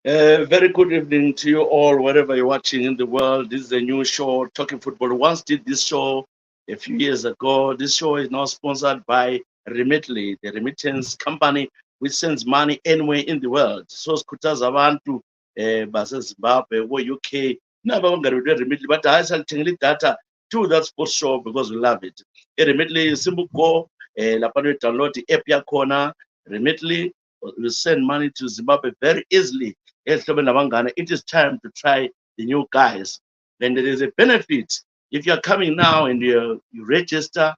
Very good evening to you all, wherever you're watching in the world. This is a new show, Talking Football. We once did this show a few years ago. This show is now sponsored by Remitly, the remittance company which sends money anywhere in the world. So sikhuthaza abantu baseZimbabwe, UK, naba bangarendi Remitly, but hayi salithengela idatha to that sports show because we love it. Remitly, simple go, lapha download the app yakhona, Remitly, will send money to Zimbabwe very easily. It is time to try the new guys. Then there is a benefit. If you're coming now and you register,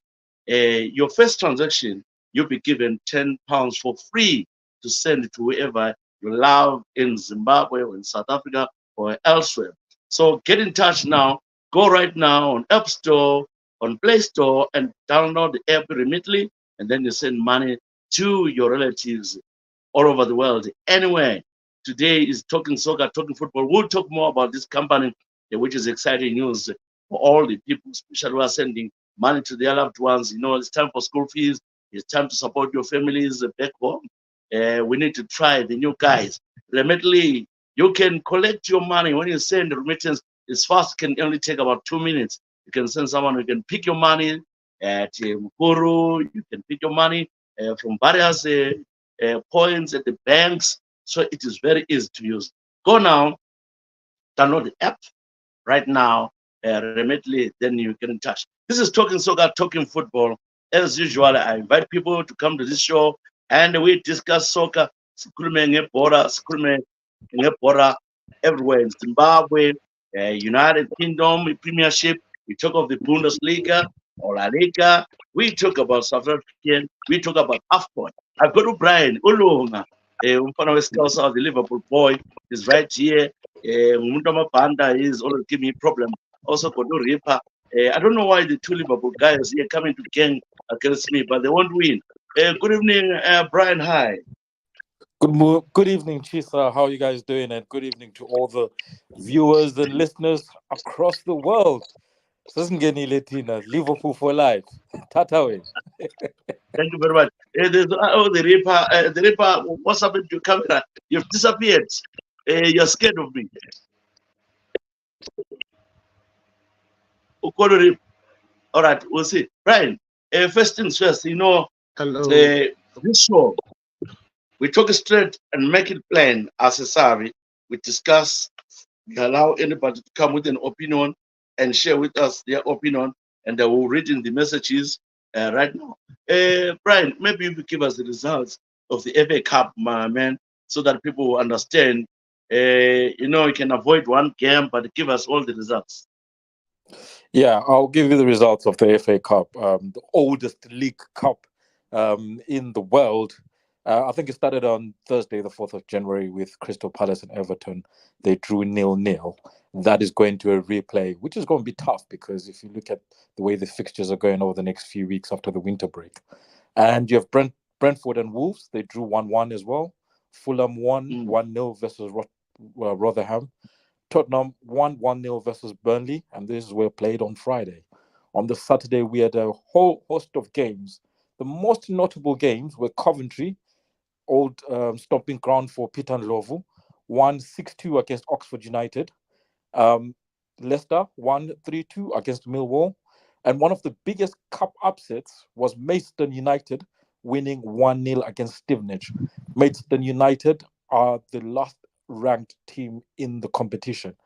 your first transaction, you'll be given £10 for free to send it to whoever you love in Zimbabwe or in South Africa or elsewhere. So get in touch now. Go right now on App Store, on Play Store, and download the app immediately, and then you send money to your relatives all over the world, anywhere. Today is Talking Soccer, Talking Football. We'll talk more about this company, which is exciting news for all the people, especially who are sending money to their loved ones. It's time for school fees. It's time to support your families back home. We need to try the new guys. Remitly, you can collect your money when you send the remittance. It's fast. It can only take about 2 minutes. You can send someone who can pick your money at Mukuru. You can pick your money from various points at the banks. So it is very easy to use. Go now, download the app right now, remotely, then you get in touch. This is Talking Soccer, Talking Football. As usual, I invite people to come to this show and we discuss soccer. Sikhulume ngebhola, sikhulume ngebhola everywhere in Zimbabwe, United Kingdom, Premiership. We talk of the Bundesliga or La Liga. We talk about South African. We talk about AFCON. I've got Brian Ulunga, umfana weScouser, the Liverpool boy, is right here. Umuntu Banda is always giving me problem. Also, Kodo Ripa. I don't know why the two Liverpool guys here coming to gang against me, but they won't win. Good evening, Brian. Hi. Good evening, Tshisa. How are you guys doing? And good evening to all the viewers and listeners across the world. Sasingeni Latina, Liverpool for life. Tatawe. Thank you very much. The Ripa. The Ripa, what's happened to your camera? You've disappeared. You're scared of me. Kodo Ripa. All right, we'll see. Brian, first things first, Hello. this show, we talk straight and make it plain as a savvy. We discuss, we allow anybody to come with an opinion and share with us their opinion, and they will read in the messages right now. Brian, maybe you could give us the results of the FA Cup, my man, so that people will understand. You can avoid one game, but give us all the results. Yeah, I'll give you the results of the FA Cup, the oldest league cup in the world. I think it started on Thursday, the 4th of January, with Crystal Palace and Everton. They drew 0-0. That is going to a replay, which is going to be tough because if you look at the way the fixtures are going over the next few weeks after the winter break. And you have Brentford and Wolves. They drew 1-1 as well. Fulham won Mm. 1-0 versus Rotherham. Tottenham won 1-0 versus Burnley, and this is where played on Friday. On the Saturday, we had a whole host of games. The most notable games were Coventry, old stomping ground for Peter Ndlovu, won 6-2 against Oxford United. Um, Leicester won 3-2 against Millwall. And one of the biggest cup upsets was Maidstone United winning 1-0 against Stevenage. Maidstone United are the last ranked team in the competition.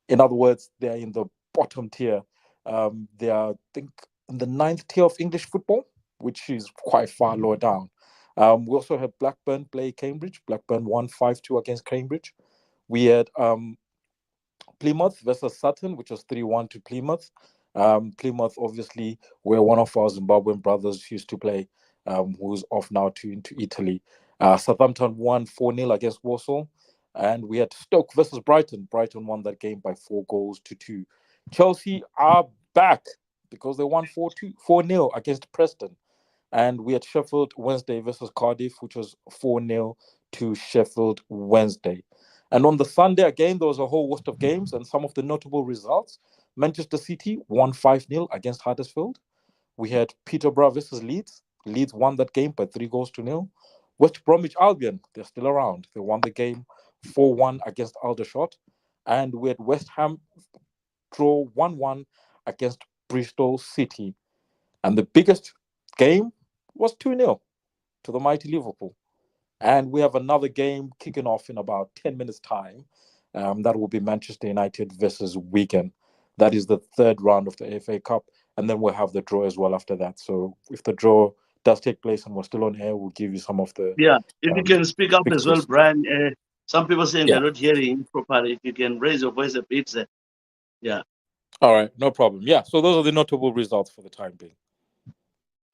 In other words, they're in the bottom tier. They are, I think, in the ninth tier of English football, which is quite far lower down. We also had Blackburn play Cambridge. Blackburn won 5-2 against Cambridge. We had Plymouth versus Sutton, which was 3-1 to Plymouth. Plymouth, obviously, where one of our Zimbabwean brothers used to play, who's off now into Italy. Southampton won 4-0 against Warsaw. And we had Stoke versus Brighton. Brighton won that game by 4-2. Chelsea are back because they won 4-0 against Preston. And we had Sheffield Wednesday versus Cardiff, which was 4-0 to Sheffield Wednesday. And on the Sunday, again, there was a whole host of games and some of the notable results. Manchester City won 5-0 against Huddersfield. We had Peterborough versus Leeds. Leeds won that game by 3-0. West Bromwich Albion, they're still around. They won the game 4-1 against Aldershot, and we had West Ham draw 1-1 against Bristol City. And the biggest game was 2-0 to the mighty Liverpool. And we have another game kicking off in about 10 minutes' time. That will be Manchester United versus Wigan. That is the third round of the FA Cup. And then we'll have the draw as well after that. So if the draw does take place and we're still on air, we'll give you some of the... Yeah, if you can speak up as well, fixtures. Brian. Some people saying Yeah. they're not hearing you properly. If you can raise your voice a bit. Yeah. All right, no problem. Yeah, so those are the notable results for the time being.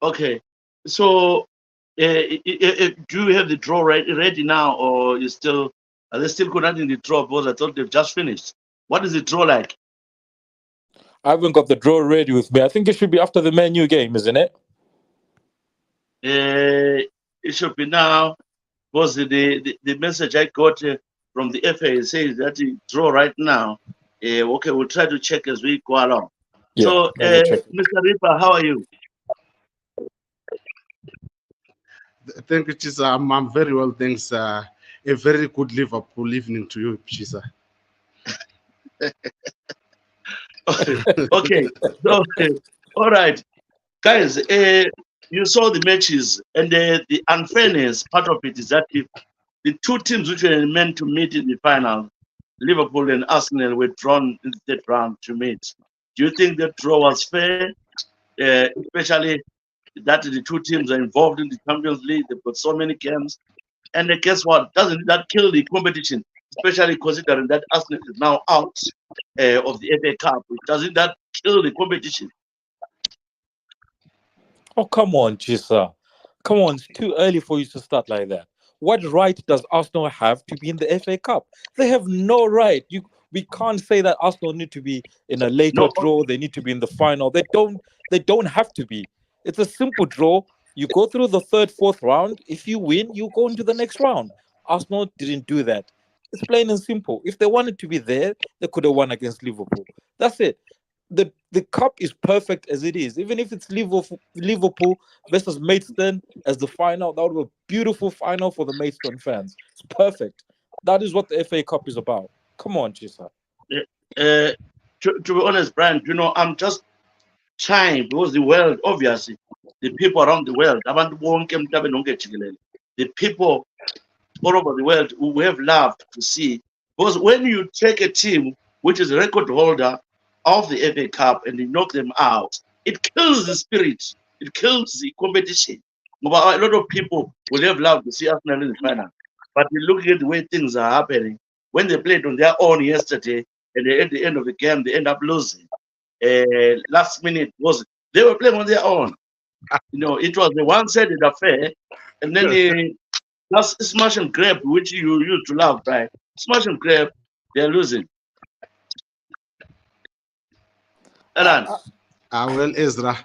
Okay. So, do you have the draw ready now, or are they still conducting the draw? Because I thought they've just finished. What is the draw like? I haven't got the draw ready with me. I think it should be after the Man U game, isn't it? It should be now. Because the message I got from the FA says that the draw right now. Okay, we'll try to check as we go along. Yeah, So, let me check. Mr. Ripper, how are you? Thank you, Tshisa. I'm very well, thanks. A very good Liverpool evening to you, Tshisa. Okay. So, all right. Guys, you saw the matches, and the unfairness part of it is that the two teams which were meant to meet in the final, Liverpool and Arsenal, were drawn in the third round to meet. Do you think that draw was fair? Especially that the two teams are involved in the Champions League, they've got so many games. And guess what? Doesn't that kill the competition? Especially considering that Arsenal is now out of the FA Cup. Doesn't that kill the competition? Oh, come on, Tshisa. Come on, it's too early for you to start like that. What right does Arsenal have to be in the FA Cup? They have no right. We can't say that Arsenal need to be in a later draw. They need to be in the final. They don't have to be. It's a simple draw. You go through the third, fourth round. If you win, you go into the next round. Arsenal didn't do that. It's plain and simple. If they wanted to be there, they could have won against Liverpool. That's it. The cup is perfect as it is. Even if it's Liverpool versus Maidstone as the final, that would be a beautiful final for the Maidstone fans. It's perfect. That is what the FA Cup is about. Come on, Tshisa. To be honest, Brian, I'm just trying, because the world, obviously, the people around the world, the people all over the world who have loved to see. Because when you take a team which is a record holder of the FA Cup and you knock them out, it kills the spirit. It kills the competition. A lot of people will have loved to see Arsenal in the final. But you look at the way things are happening. When they played on their own yesterday, and at the end of the game, they end up losing. Last minute they were playing on their own. It was a one-sided affair, and then just smash and grab, which you used to love, right? Smash and grab, they're losing. Alan. Well, Ezra,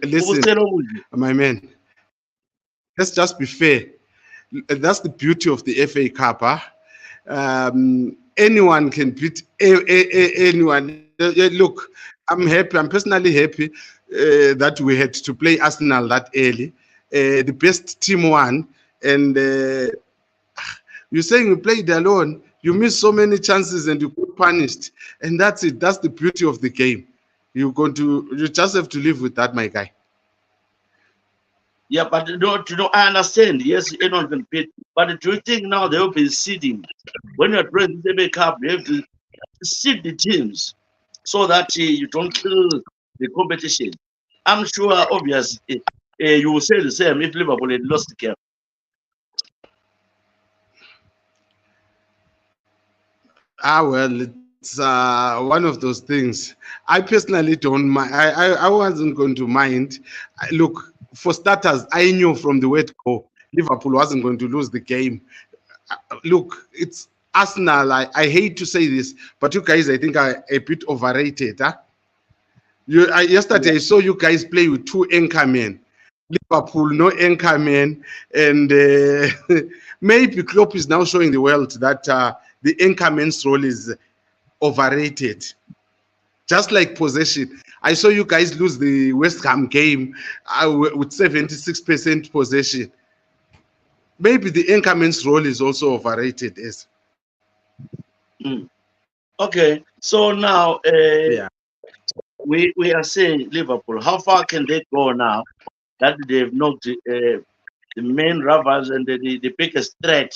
listen, my man, let's just be fair. That's the beauty of the FA Cup. Anyone can beat anyone. Look, I'm happy. I'm personally happy that we had to play Arsenal that early. The best team won, and you're saying we played alone. You missed so many chances and you got punished, and that's it. That's the beauty of the game. You just have to live with that, my guy. Yeah, but I understand. Yes, anyone can beat. But do you think now they will be seeding? When you're playing the FA Cup, you have to seed the teams so that you don't kill the competition. I'm sure, obviously, you will say the same if Liverpool had lost the game. Well, it's one of those things. I personally don't mind. I wasn't going to mind. Look, for starters, I knew from the word go, Liverpool wasn't going to lose the game. Look, it's Arsenal. I hate to say this, but you guys, I think, are a bit overrated. Huh? Yesterday, I saw you guys play with two anchor men. Liverpool, no anchor men. And maybe Klopp is now showing the world that the anchorman's role is overrated. Just like possession. I saw you guys lose the West Ham game with 76% possession. Maybe the anchorman's role is also overrated. Yes. Mm. Okay, so now Yeah. we are saying Liverpool. How far can they go now that they've knocked the main rivals and the biggest threat?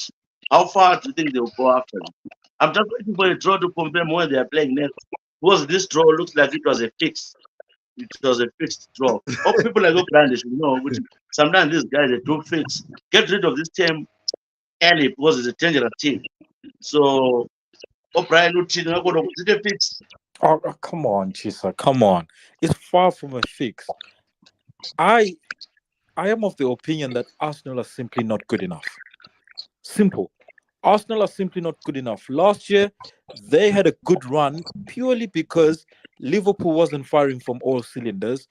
How far do you think they'll go after them? I'm just waiting for a draw to confirm where they are playing next. Because this draw looks like it was a fix. It was a fixed draw. Oh, people like O'Brien, should know. Which sometimes these guys they do fix. Get rid of this team early because it's a dangerous team. So O'Brien would fix. Oh, come on, Tshisa, come on. It's far from a fix. I I am of the opinion that Arsenal are simply not good enough. Simple. Arsenal are simply not good enough. Last year, they had a good run purely because Liverpool wasn't firing from all cylinders.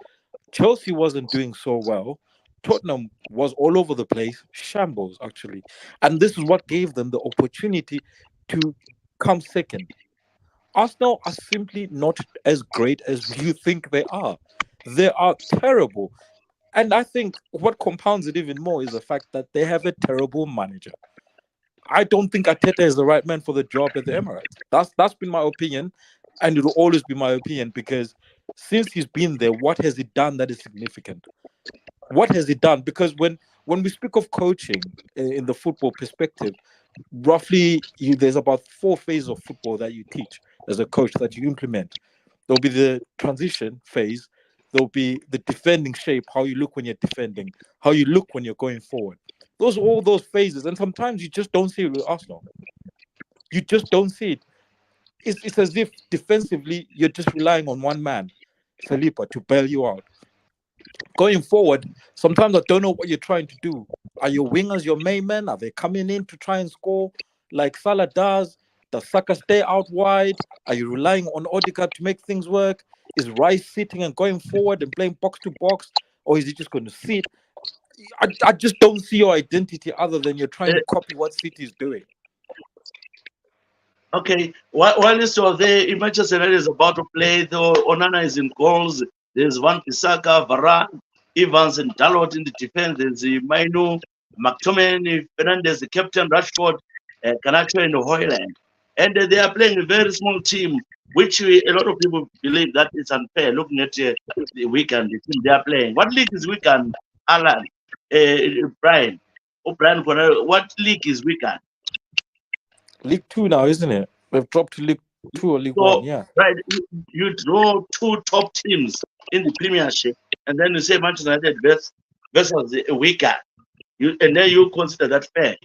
Chelsea wasn't doing so well. Tottenham was all over the place, shambles actually. And this is what gave them the opportunity to come second. Arsenal are simply not as great as you think they are. They are terrible. And I think what compounds it even more is the fact that they have a terrible manager. I don't think Ateta is the right man for the job at the Emirates. That's been my opinion, and it will always be my opinion because since he's been there, what has he done that is significant? What has he done? Because when we speak of coaching in the football perspective, roughly there's about four phases of football that you teach as a coach that you implement. There'll be the transition phase. There'll be the defending shape, how you look when you're defending, how you look when you're going forward. Those are all those phases, and sometimes you just don't see it with Arsenal. You just don't see it. It's as if defensively you're just relying on one man, Saliba, to bail you out. Going forward, sometimes I don't know what you're trying to do. Are your wingers your main men? Are they coming in to try and score like Salah does? Does Saka stay out wide? Are you relying on Odegaard to make things work? Is Rice sitting and going forward and playing box to box? Or is he just going to sit? I just don't see your identity other than you're trying to copy what City is doing. Okay, while still there, if Manchester United is about to play, though Onana is in goals. There's Van Bissaka, Varane, Evans, and Dalot in the defense. There's Mainu, McTominay, Fernandez, the captain, Rashford, Canacho, and Hoyland. And they are playing a very small team, which a lot of people believe that it's unfair. Looking at the weekend, the team they are playing. What league is weekend, Alan? Brian, Brian, what league is weekend? League Two now, isn't it? We've dropped to League Two or League One, So, yeah. right, you draw two top teams in the Premiership, and then you say Manchester United versus the weaker. And then you consider that fair.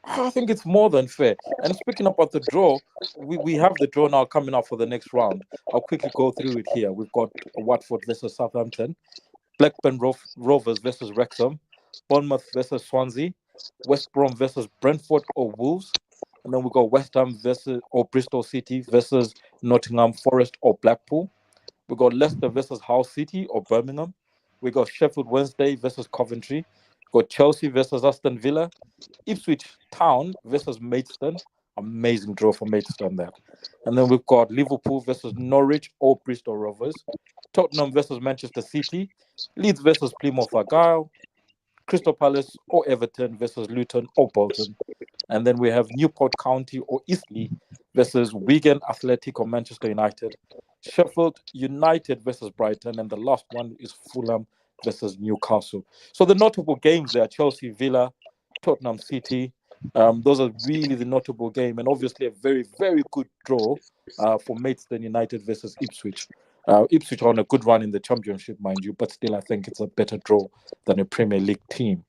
I think it's more than fair. And speaking about the draw, we have the draw now coming up for the next round. I'll quickly go through it here. We've got Watford versus Southampton, Blackburn Rovers versus Wrexham, Bournemouth versus Swansea, West Brom versus Brentford or Wolves, and then we got West Ham versus or Bristol City versus Nottingham Forest or Blackpool. We got Leicester versus Hull City or Birmingham. We got Sheffield Wednesday versus Coventry. We got Chelsea versus Aston Villa. Ipswich Town versus Maidstone. Amazing draw for Maidstone there. And then we've got Liverpool versus Norwich or Bristol Rovers. Tottenham versus Manchester City. Leeds versus Plymouth Argyle. Crystal Palace or Everton versus Luton or Bolton. And then we have Newport County or Eastleigh versus Wigan Athletic or Manchester United. Sheffield United versus Brighton. And the last one is Fulham versus Newcastle. So the notable games there, Chelsea, Villa, Tottenham City. Those are really the notable game. And obviously a very, very good draw for Maidstone United versus Ipswich. Ipswich are on a good run in the championship, mind you, but still I think it's a better draw than a Premier League team.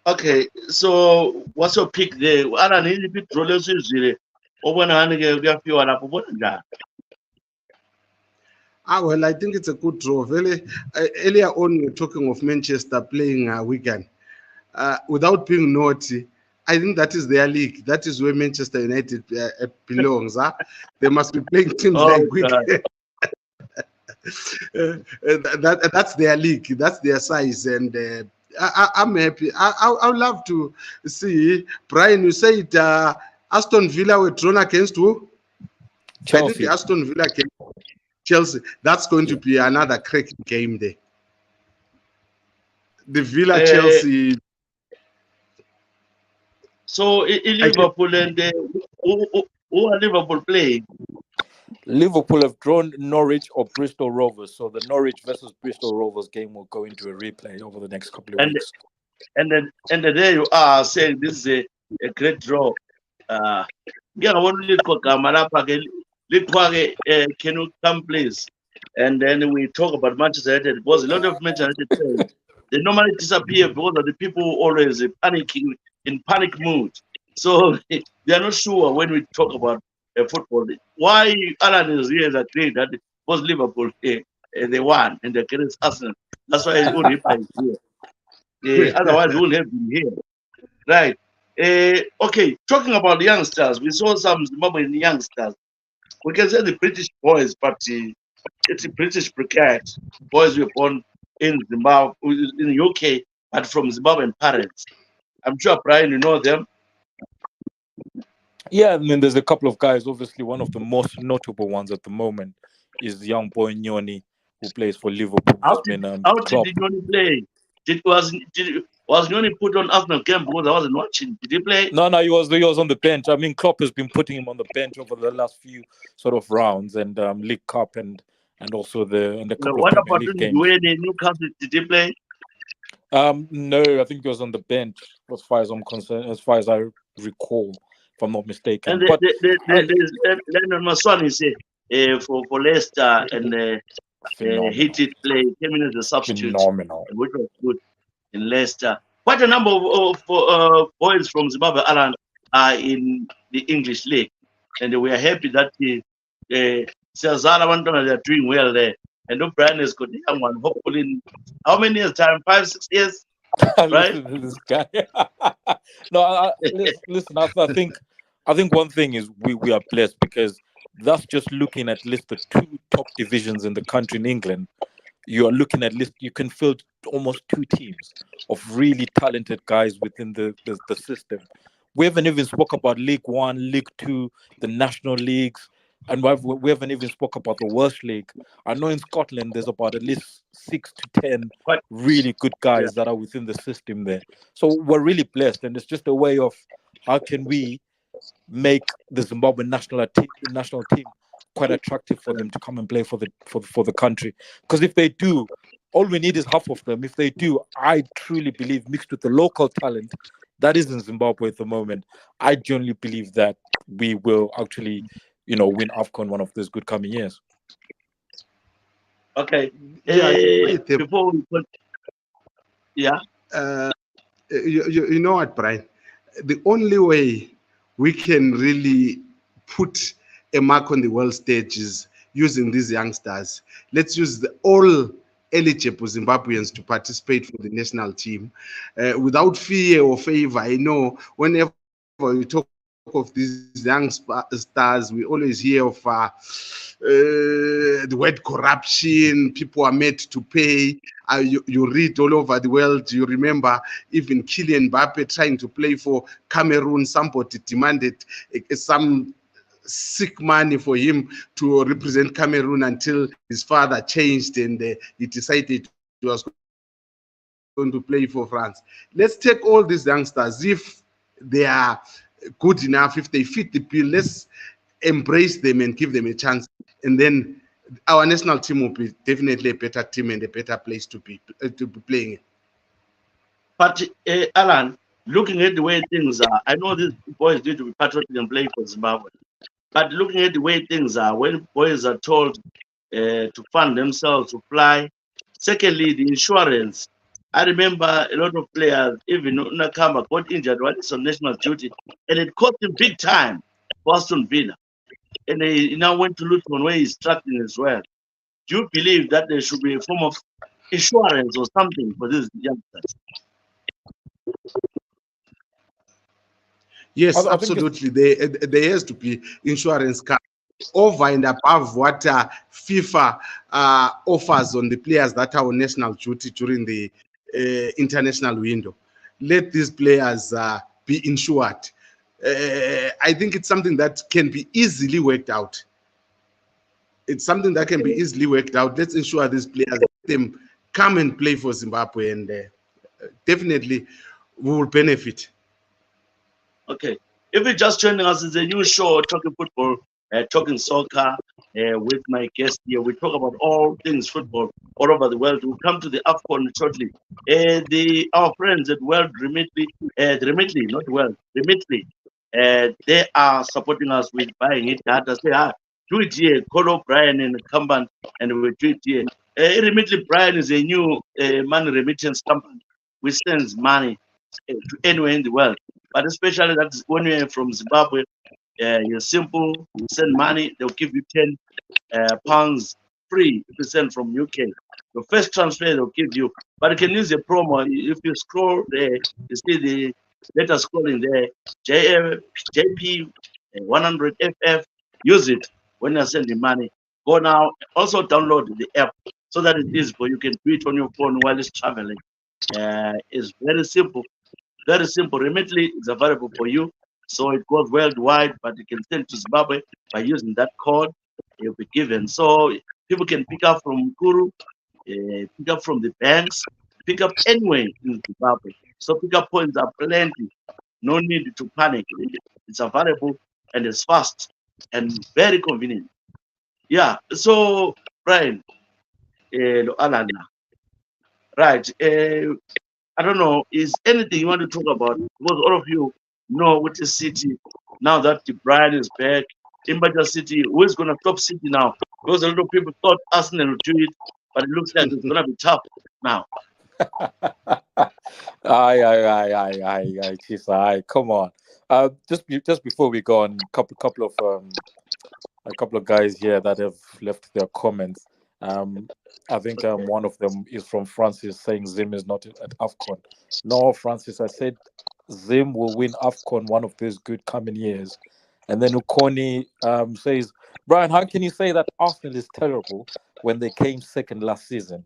Okay, so what's your pick there? Alan, any pick draw let's use Well, I think it's a good draw. Really, earlier on, we were talking of Manchester playing Wigan. Without being naughty, I think that is their league. That is where Manchester United belongs. Huh? They must be playing teams Oh, like Wigan. That's their league. That's their size, and I'm happy. I would love to see Brian. You said Aston Villa were drawn against who? Chelsea. I think Aston Villa came. Chelsea. That's going to be another cracking game there. The Villa Chelsea. So in I can, Liverpool and who are Liverpool playing? Liverpool have drawn Norwich or Bristol Rovers, so the Norwich versus Bristol Rovers game will go into a replay over the next couple of And weeks. then there you are saying this is a great draw. Yeah, I want to go Kamarapa, can you come please? And then we talk about Manchester United because a lot of Manchester United players they normally disappear because of the people who always panicking in panic mood. So they are not sure when we talk about football. Why Alan is here is agreeing that it was Liverpool they won and they against Arsenal. That's why Uripa is here. Otherwise, we wouldn't have been here. Right. Okay, talking about youngsters, we saw some Zimbabwean youngsters. We can say the British boys, but it's a British cricket. Boys were born in Zimbabwe, in the UK, but from Zimbabwean parents. I'm sure, Brian, you know them. Yeah, I mean, there's a couple of guys. Obviously, one of the most notable ones at the moment is the young boy Nyoni, who plays for Liverpool. He's been How did Klopp. Nyoni play? Was Nyoni put on Arsenal game because I wasn't watching? Did he play? No, he was on the bench. I mean, Klopp has been putting him on the bench over the last few sort of rounds and League Cup and also a couple of What Premier about League games. Dwayne in Newcastle? Did he play? No, I think he was on the bench as far as I'm concerned, as far as I recall, if I'm not mistaken. And But there's Lennon Maswani say for Leicester and he phenomenal, did play 10 minutes as a substitute, phenomenal. which was good in Leicester. Quite a number of boys from Zimbabwe Alan are in the English league, and we are happy that Cesar Wantona they are doing well there. And O'Brien has got a young one, hopefully in how many years time? 5, 6 years, right? Listen to this guy. No, listen. I think one thing is we are blessed because that's just looking at least the two top divisions in the country in England. You are looking at least you can field almost two teams of really talented guys within the system. We haven't even spoke about League One, League Two, the national leagues, and we haven't even spoke about the Welsh League. I know in Scotland there's about at least 6 to 10 Quite, really good yeah. guys that are within the system there. So we're really blessed, and it's just a way of how can we make the Zimbabwe national team quite attractive for them to come and play for the country. Because if they do, all we need is half of them. If they do, I truly believe mixed with the local talent that is in Zimbabwe at the moment, I genuinely believe that we will actually, win AFCON one of those good coming years. Okay. Yeah, Before we put, yeah. You know what, Brian? The only way we can really put a mark on the world stage is using these youngsters. Let's use all eligible Zimbabweans to participate for the national team without fear or favor. I know whenever we talk of these young stars, we always hear of the word corruption. People are made to pay. You read all over the world. You remember even Kylian Mbappe trying to play for Cameroon. Somebody demanded some sick money for him to represent Cameroon until his father changed and he decided he was going to play for France. Let's take all these youngsters. If they are good enough, if they fit the bill, let's embrace them and give them a chance. And then our national team will be definitely a better team and a better place to be playing in. But Alan, looking at the way things are, I know these boys need to be patriotic and play for Zimbabwe. But looking at the way things are, when boys are told to fund themselves to fly, secondly, the insurance. I remember a lot of players, even Nakamba, got injured while he's on national duty, and it cost him big time for Aston Villa. And he now went to Luton where he's struggling as well. Do you believe that there should be a form of insurance or something for these youngsters? Yes, absolutely. There has to be insurance cover over and above what FIFA offers on the players that are on national duty during the international window. Let these players be insured. I think it's something that can be easily worked out. It's something that can be easily worked out. Let's ensure these players, let them come and play for Zimbabwe, and definitely we will benefit. Okay. If you're just joining us, it's a new show, Talking Football, Talking Soccer, with my guest here. We talk about all things football all over the world. We'll come to the AFCON shortly. Our friends at World Remitly, not World, Remitly, they are supporting us with buying it. Data say, do it here. Call up Brian and Kamban, and we do it here. Remitly Brian is a new money remittance company which sends money to anywhere in the world. But especially that's when you're from Zimbabwe, you're simple, you send money, they'll give you 10 pounds free if you send from UK. The first transfer they'll give you, but you can use a promo. If you scroll there, you see the letter scrolling there, JP 100FF. Use it when you're sending money. Go now. Also download the app so that it is for you can do it on your phone while it's traveling. It's very simple. Very simple. Remitly is available for you. So it goes worldwide, but you can send to Zimbabwe by using that code. You'll be given. So people can pick up from Kuru, pick up from the banks, pick up anywhere in Zimbabwe. So pick up points are plenty. No need to panic. It's available and it's fast and very convenient. Yeah. So Brian, Alana, right. I don't know, is anything you want to talk about? Because all of you know which is City, now that the Brian is back, Imbaja City, who is going to top City now? Because a lot of people thought Arsenal would do it, but it looks like it's going to be tough now. Tshisa, aye, come on. Just before we go on, a couple of guys here that have left their comments. I think one of them is from Francis saying Zim is not at AFCON. No, Francis, I said Zim will win AFCON one of these good coming years. And then Ukoni says, Brian, how can you say that Arsenal is terrible when they came second last season?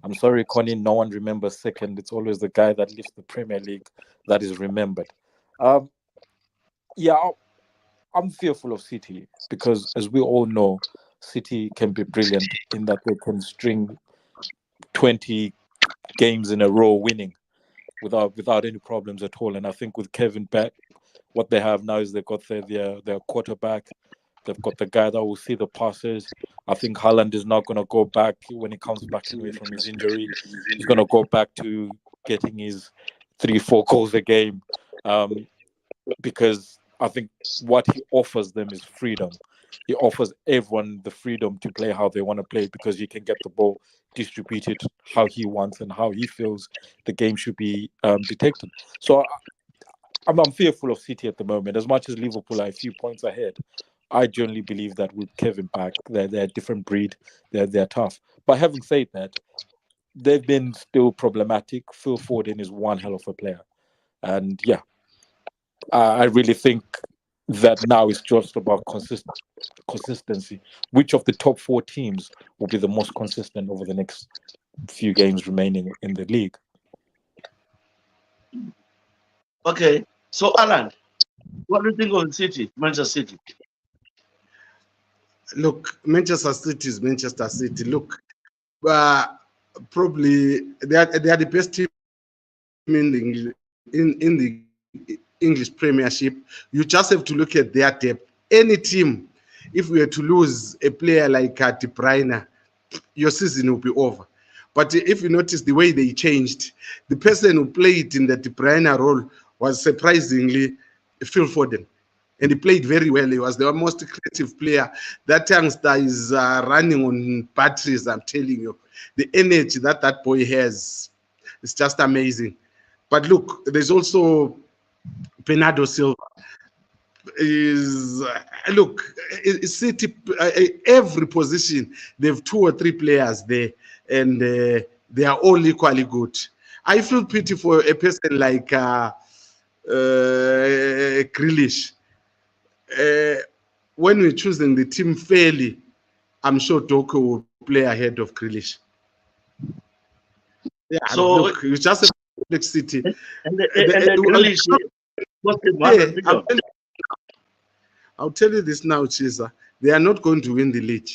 I'm sorry, Connie, no one remembers second. It's always the guy that lifts the Premier League that is remembered. Yeah, I'm fearful of City because, as we all know, City can be brilliant in that they can string 20 games in a row winning without any problems at all. And I think with Kevin back, what they have now is they've got their quarterback. They've got the guy that will see the passes. I think Haaland is not going to go back when he comes back away from his injury. He's going to go back to getting his 3-4 goals a game because I think what he offers them is freedom. He offers everyone the freedom to play how they want to play because you can get the ball distributed how he wants and how he feels the game should be detected. So I'm fearful of City at the moment. As much as Liverpool are a few points ahead, I generally believe that with Kevin back, they're a different breed. They're tough. But having said that, they've been still problematic. Phil Foden is one hell of a player. And yeah, I really think that now it's just about consistency. Which of the top 4 teams will be the most consistent over the next few games remaining in the league? Okay, so Alan, what do you think of City, Manchester City? Look, Manchester City is Manchester City. Look, probably they are the best team in the English Premiership. You just have to look at their depth. Any team, if we were to lose a player like De Bruyne, your season will be over. But if you notice the way they changed, the person who played in the De Bruyne role was surprisingly Phil Foden. And he played very well. He was the most creative player. That youngster is running on batteries, I'm telling you. The energy that boy has is just amazing. But look, there's also Bernardo Silva. City, every position, they have 2 or 3 players there, and they are all equally good. I feel pity for a person like Grealish. When we're choosing the team fairly, I'm sure Doku will play ahead of Grealish. Yeah, so look, you just have complexity. And Grealish, what's the 100 million? I'll tell you this now, Tshisa. They are not going to win the league.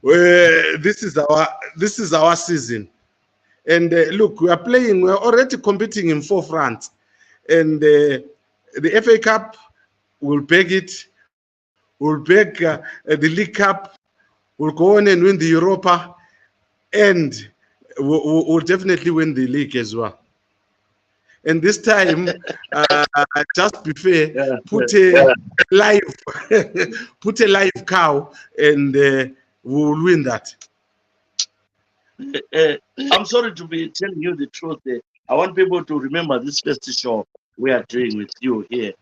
This is our season, and look, we're already competing in 4 fronts, and The FA Cup, we'll beg it. We'll beg the League Cup. We'll go on and win the Europa, and we'll definitely win the league as well. And this time, just be fair, Yeah, put a live, put a live cow, and we'll win that. I'm sorry to be telling you the truth. I want people to remember this first show we are doing with you here.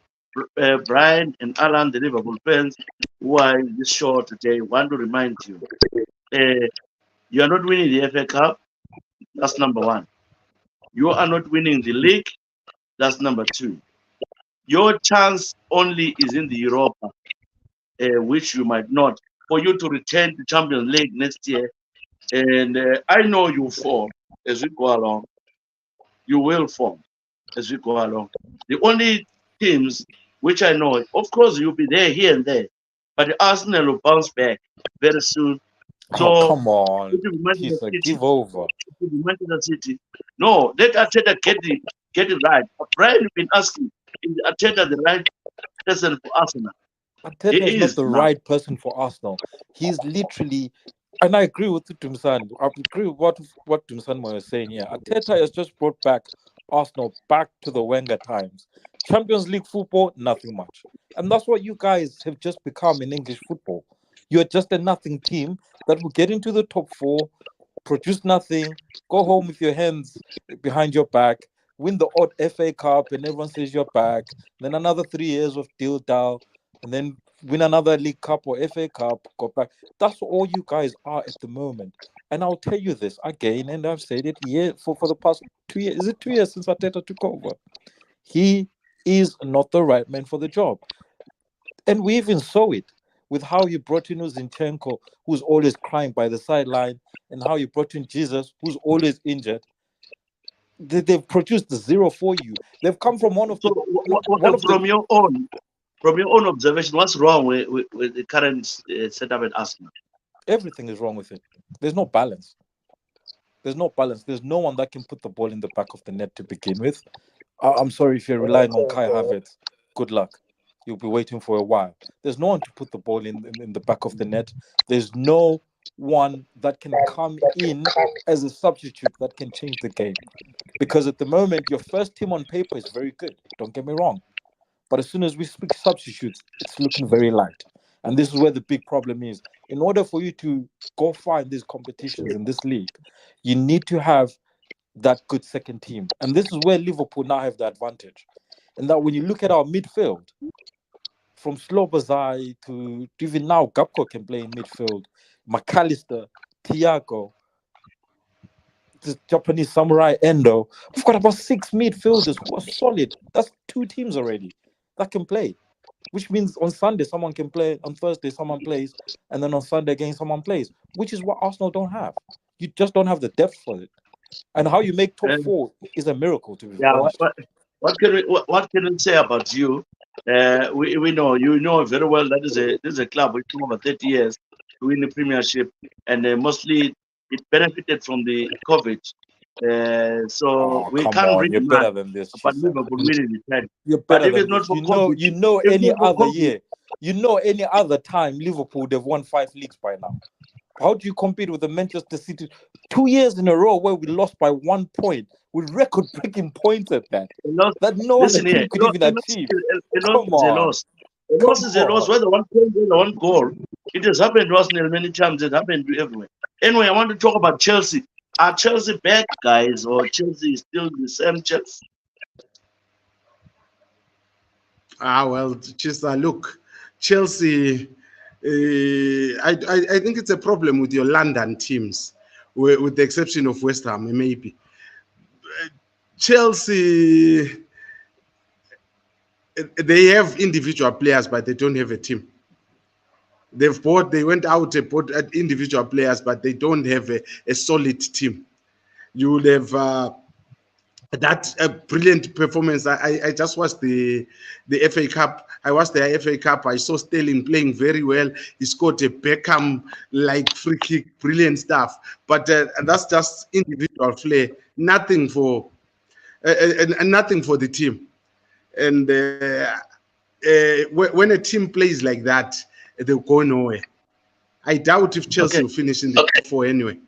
Brian and Alan, the Liverpool fans who are in this show today, want to remind you, you are not winning the FA Cup. That's number one. You are not winning the league. That's number two. Your chance only is in the Europa, which you might not. For you to return to Champions League next year, and I know you fall as we go along. You will fall as we go along. The only teams which I know, of course, you'll be there here and there, but Arsenal will bounce back very soon. Oh, So come on. it will be Manchester Tshisa, City. give over. It will be Manchester City. No, let Arteta get it right. Brian, you've been asking, is Arteta the right person for Arsenal? Arteta He is not is the now. right person for Arsenal. He's literally, and I agree with Dumsan. I agree with what Dumsan was saying here. Arteta has just brought back Arsenal back to the Wenger times. Champions League football, nothing much. And that's what you guys have just become in English football. You're just a nothing team that will get into the top four, produce nothing, go home with your hands behind your back, win the odd FA Cup, and everyone says you're back. Then another 3 years of deal down, and then win another League Cup or FA Cup, go back. That's all you guys are at the moment. And I'll tell you this again, and I've said it for the past 2 years. Is it 2 years since Arteta took over? He is not the right man for the job. And we even saw it with how you brought in Zinchenko, who's always crying by the sideline, and how you brought in Jesus, who's always injured. They've produced zero for you. They've come from one of So, the one of the from your own observation, what's wrong with the current setup at Arsenal? everything is wrong with it. There's no balance. There's no balance. There's no one that can put the ball in the back of the net to begin with. I'm sorry if you're relying on Kai Havertz. Good luck. You'll be waiting for a while. There's no one to put the ball in the back of the net. There's no one that can come in as a substitute that can change the game. Because at the moment, your first team on paper is very good. Don't get me wrong. But as soon as we speak substitutes, it's looking very light. And this is where the big problem is. In order for you to go far in these competitions in this league, you need to have that good second team. And this is where Liverpool now have the advantage. And that when you look at our midfield, from Slobozai to even now, Gapco can play in midfield, McAllister, Thiago, this Japanese samurai Endo. We've got about 6 midfielders who are solid. That's 2 teams already that can play. Which means on Sunday someone can play, on Thursday someone plays, and then on Sunday again someone plays. Which is what Arsenal don't have. You just don't have the depth for it. And how you make top Uh, 4 is a miracle, to be yeah, honest. what can we say about you? We know you know very well that this is a club which took over 30 years to win the Premiership, and mostly it benefited from the COVID. So Oh, we come can't on. read You're much better than this, about Tshisa. Liverpool winning the title. You're But better if it's than not this. for COVID, You know if any not for other COVID, year. You know any other time Liverpool would have won 5 leagues by now. How do you compete with the Manchester City 2 years in a row where we lost by 1 point with record-breaking points at that? a loss, That no other listen here, team could even achieve. a loss Come is a on. loss. A loss Come is a loss. on. Whether 1 point, whether 1 goal. It has happened to Arsenal many times. It happened to everywhere. Anyway, I want to talk about Chelsea. Are Chelsea back, guys, or Chelsea is still the same Chelsea? Well, just look, Chelsea. I think it's a problem with your London teams, with the exception of West Ham, maybe. Chelsea, they have individual players, but they don't have a team. They went out and bought individual players, but they don't have a solid team. You will have that brilliant performance. I just watched the FA Cup. I watched the FA Cup. I saw Sterling playing very well. He scored a Beckham like free kick, brilliant stuff. But that's just individual flair. Nothing for nothing for the team. And when a team plays like that, they'll go nowhere. I doubt if Chelsea Okay. will finish in the top four anyway.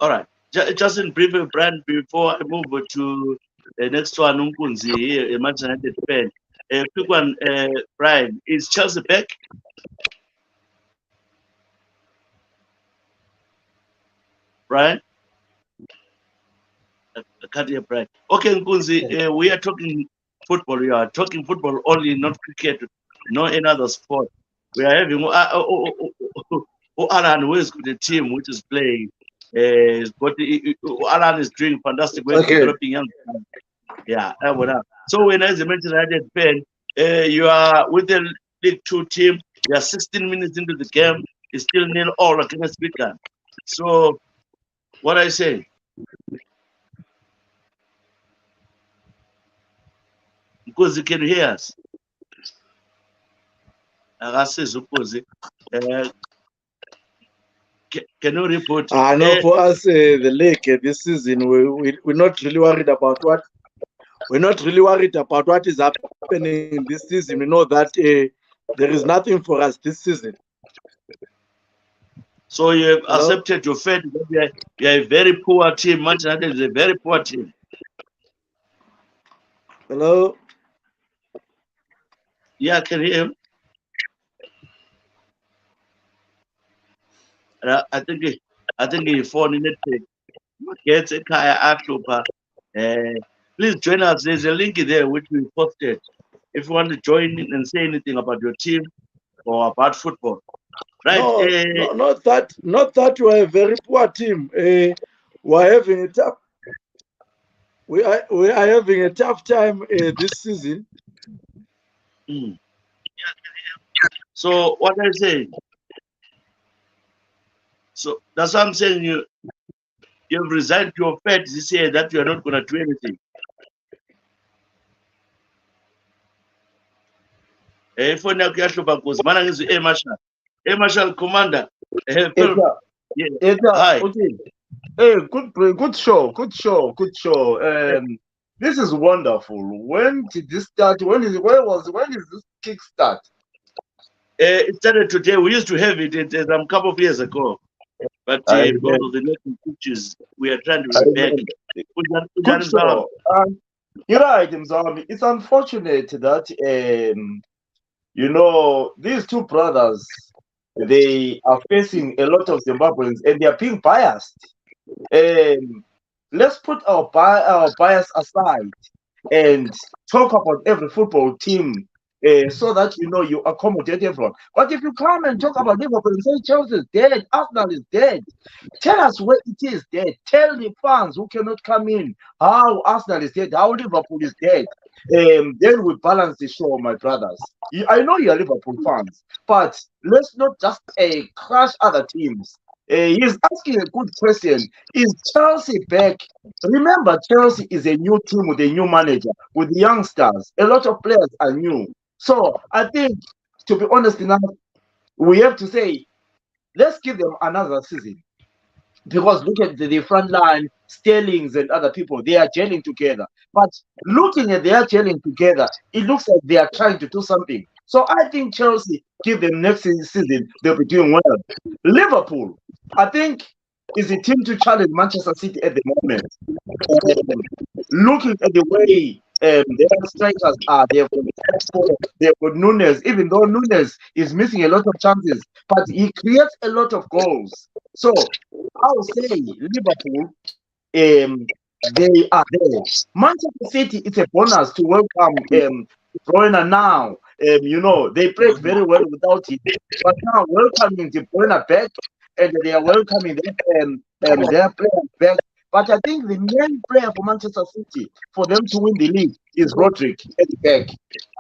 All right. Just in brief, Brian, before I move to the next one, Nkunzi here, Manchester United fan. Quick one, Brian, is Chelsea back? Brian? I can't hear Brian. Okay, Nkunzi, we are talking football. We are talking football only, not cricket, no any other sport. We are having Alan, who is the team which is playing. But Alan is doing fantastic work developing young. Yeah, so when as you mentioned, United fan, you are with the League Two team. You are 16 minutes into the game. It's still nil all against Wigan. So, what I say? Because you can hear us. Can you report? No, for us, the league this season, we're not really worried about what is happening this season. We know that there is nothing for us this season. So you have accepted your fate that you are a very poor team. Manchester United is a very poor team. Hello? Yeah, I can hear him. I think he phone in it. Gets a kaya after. Please join us. There's a link there which we posted. If you want to join in and say anything about your team or about football. Right. No, not that we're a very poor team. We're having a tough. We are having a tough time this season. So what I say. So that's what I'm saying. You've resigned to your fate this year that you are not going to do anything. Phone yakho yahlupa because mana ngizu Marshal Commander. Hi. Okay. Hey, good show. This is wonderful. When did this start? When is this kick start? It started today. We used to have it a couple of years ago, but because of the network issues, we are trying to be back. Good show. You're right, Mzami. It's unfortunate that these two brothers, they are facing a lot of Zimbabweans and they are being biased. Let's put our bias aside and talk about every football team so that you accommodate everyone. But if you come and talk about Liverpool and say Chelsea is dead, Arsenal is dead, tell us where it is dead. Tell the fans who cannot come in how Arsenal is dead, how Liverpool is dead. Then we balance the show, my brothers. I know you're Liverpool fans, but let's not just crush other teams. He's asking a good question. Is Chelsea back? Remember, Chelsea is a new team with a new manager, with youngsters. A lot of players are new. So I think, to be honest enough, we have to say, let's give them another season. Because look at the front line, Sterlings and other people, they are gelling together. But looking at their gelling together, it looks like they are trying to do something. So I think Chelsea, give them next season, they'll be doing well. Liverpool, I think, is a team to challenge Manchester City at the moment. Looking at the way their strikers are, they've got Nunes, even though Nunes is missing a lot of chances, but he creates a lot of goals. So I would say Liverpool, they are there. Manchester City, it's a bonus to welcome De Bruyne now. They played very well without him, but now welcoming De Bruyne back, and they are welcoming their players back. But I think the main player for Manchester City, for them to win the league, is Rodrick at the back.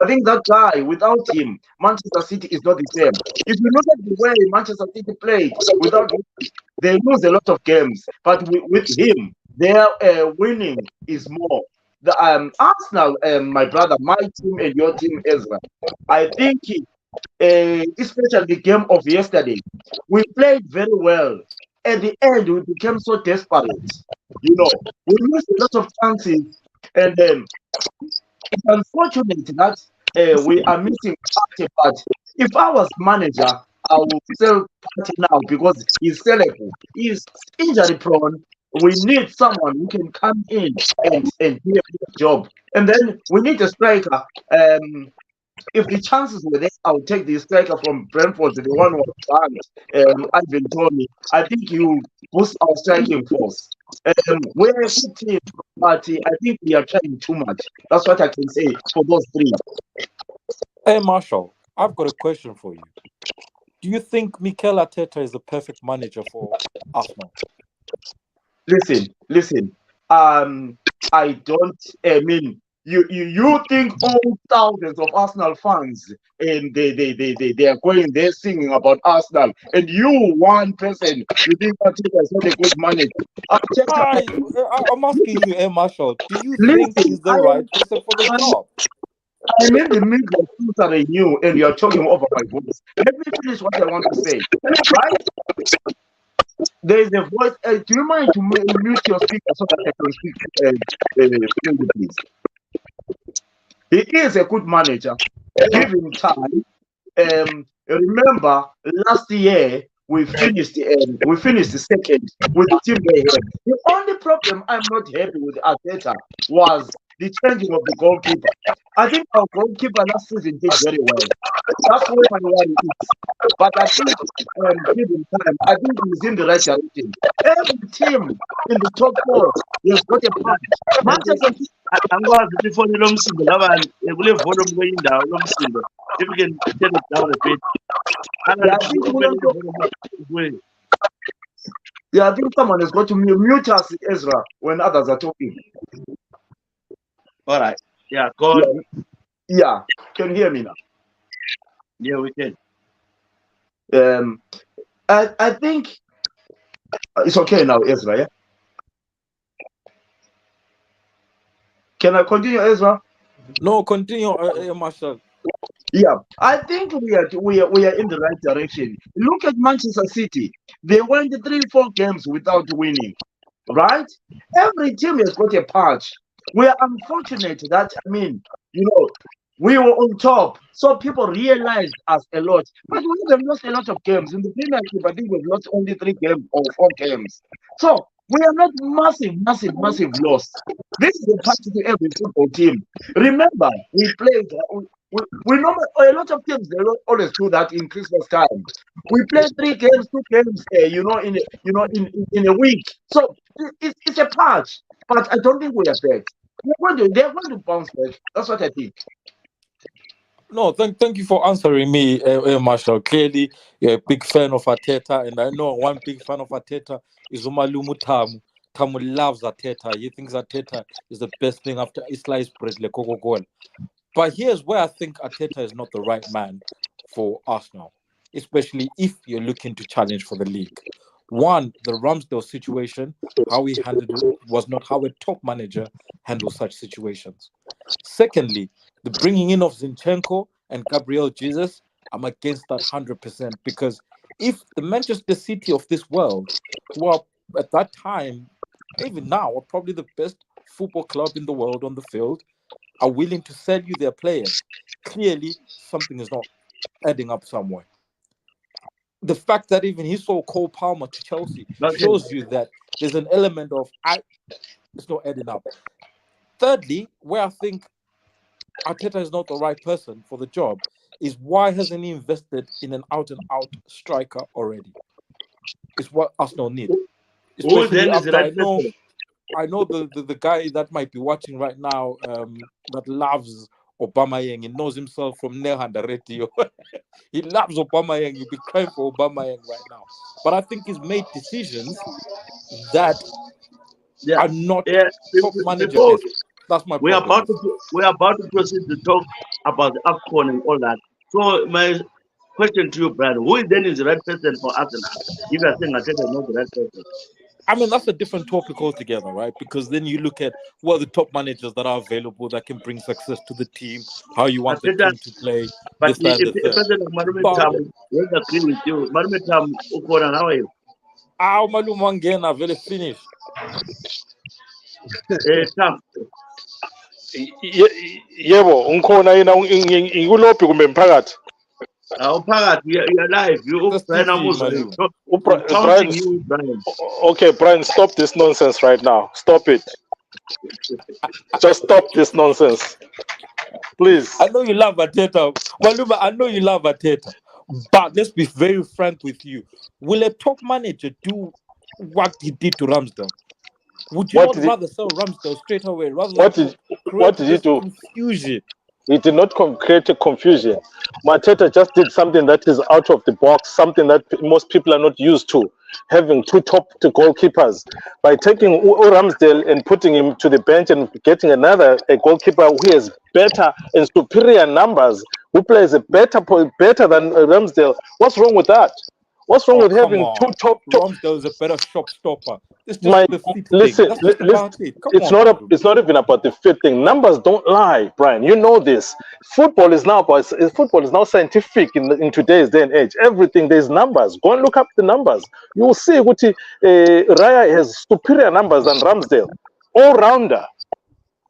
I think that guy, without him, Manchester City is not the same. If you look at the way Manchester City played without him, they lose a lot of games. But with him, their winning is more. The Arsenal, my brother, my team and your team, Ezra, I think, especially the game of yesterday, we played very well. At the end, we became so desperate. We missed a lot of chances, and It's unfortunate that we are missing Partey, but if I was manager, I would sell Partey now because he's sellable. He's injury prone. We need someone who can come in and do a good job. And then we need a striker. If the chances were there, I would take the striker from Brentford, the one who was banned, Ivan Toney. I think he will boost our striking force. We're a good team, but I think we are trying too much. That's what I can say for those three. Hey, Marshall, I've got a question for you. Do you think Mikel Arteta is the perfect manager for Arsenal? Listen. I don't. I mean, you think all thousands of Arsenal fans and they are going there singing about Arsenal, and you one person you think Arteta is not a good manager. I'm asking you, hey, Marshall, do you think Listen, he's the right person for the job? I'm in the middle of filtering you, and you're talking over my voice. Let me finish what I want to say. Right? There is a voice. Do you mind to mute your speaker so that I can speak freely, please? He is a good manager. Give him time. Remember, last year we finished the second with the team they had. The only problem I'm not happy with Arteta was the changing of the goalkeeper. I think our goalkeeper last season did very well. That's where my worry is. But I think give him time. I think he's in the right direction. Every team in the top four has got a punch. Manchester City. angikwazi ukuthi ifoni lomsindo labani kule volume kweyindawo lomsindo if you can turn it down a bit. Yeah, I think someone has got to mute us, Ezra, when others are talking. All right. Yeah, go on. Yeah. Can you hear me now? Yeah, we can. I think it's okay now, Ezra. Yeah. Can I continue, Ezra? No, continue, Marshall. Yeah, I think we are in the right direction. Look at Manchester City; they went 3-4 games without winning, right? Every team has got a patch. We are unfortunate that we were on top, so people realized us a lot. But we have lost a lot of games in the Premier League. I think we've lost only 3 games or 4 games. So we are not massive loss. This is a patch to every football team. Remember, we played. We know a lot of teams they don't always do that in Christmas time. We play 3 games, 2 games, in a week. So it's a patch, but I don't think we are bad. They're going to bounce back. That's what I think. No, thank you for answering me, Marshall. Clearly, you're a big fan of Arteta, and I know one big fan of Arteta is Umalumu Tamu. Tamu loves Arteta. He thinks Arteta is the best thing after Isla Bradley Coca-Cola. But here's where I think Arteta is not the right man for Arsenal, especially if you're looking to challenge for the league. One, the Ramsdale situation, how he handled it was not how a top manager handles such situations. Secondly, the bringing in of Zinchenko and Gabriel Jesus, I'm against that 100% because if the Manchester City of this world, who are at that time, even now, are probably the best football club in the world on the field, are willing to sell you their players, clearly something is not adding up somewhere. The fact that even he sold Cole Palmer to Chelsea shows you that there's an element of it's not adding up. Thirdly, where I think Arteta is not the right person for the job is why hasn't he invested in an out-and-out striker already? It's what Arsenal need. Especially after I know the guy that might be watching right now that loves Aubameyang. He knows himself from Nehanda Radio. He loves Aubameyang. He'll be crying for Aubameyang right now. But I think he's made decisions that are not top manager. That's my problem. We're about to proceed to talk about the AFCON and all that. So my question to you, Brad, who then is the right person for Arsenal? If you are saying Arteta is not the right person. I mean, that's a different topic altogether, right? Because then you look at what are the top managers that are available that can bring success to the team, how you want the team to play. But if the person of Marume Tam will agree with you, Marume Tam, how are you? Malumangena, very finished. Tam. Yebo, unkhona yena ikulophi kumbe mphakathi? Phakathi, you're live. You Just Brian teaching, Amuza. Malum. He's Brian, counting you, Brian. okay, Brian, stop this nonsense right now. Stop it. Just stop this nonsense, please. Ah. I know you love Ateta, Maluma. I know you love Ateta, but let's be very frank with you. Will a top manager do what he did to Ramsdale? Would you What not did he, rather sell Ramsdale straight away rather than what did what create did he this do? confusion? He did not create a confusion. Mateta just did something that is out of the box, something that most people are not used to, having two top two goalkeepers. By taking Ramsdale and putting him to the bench and getting a goalkeeper who has better and superior numbers, who plays better than Ramsdale. What's wrong with that? What's wrong Oh, with come having two on. top Ramsdale is a better shop stopper. It's just my the fit thing. listen, That's just listen. about it. Come It's on, not Maluma. it's not even about the fit thing. Numbers don't lie, Brian. You know this. Football is now scientific in today's day and age. Everything there's numbers. Go and look up the numbers. You will see what Raya has superior numbers than Ramsdale, all rounder.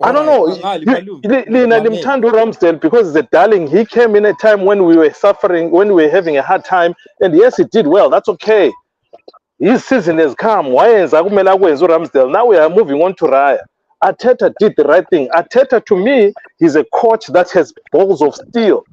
I All don't right, know. Angali Malum. Limtando Ramsdale, because he's a darling. He came in a time when we were suffering, when we were having a hard time, and yes, he did well. That's okay. His season has come. Why is Ramsdale? Now we are moving on to Raya. Arteta did the right thing. Arteta, to me, he's a coach that has balls of steel.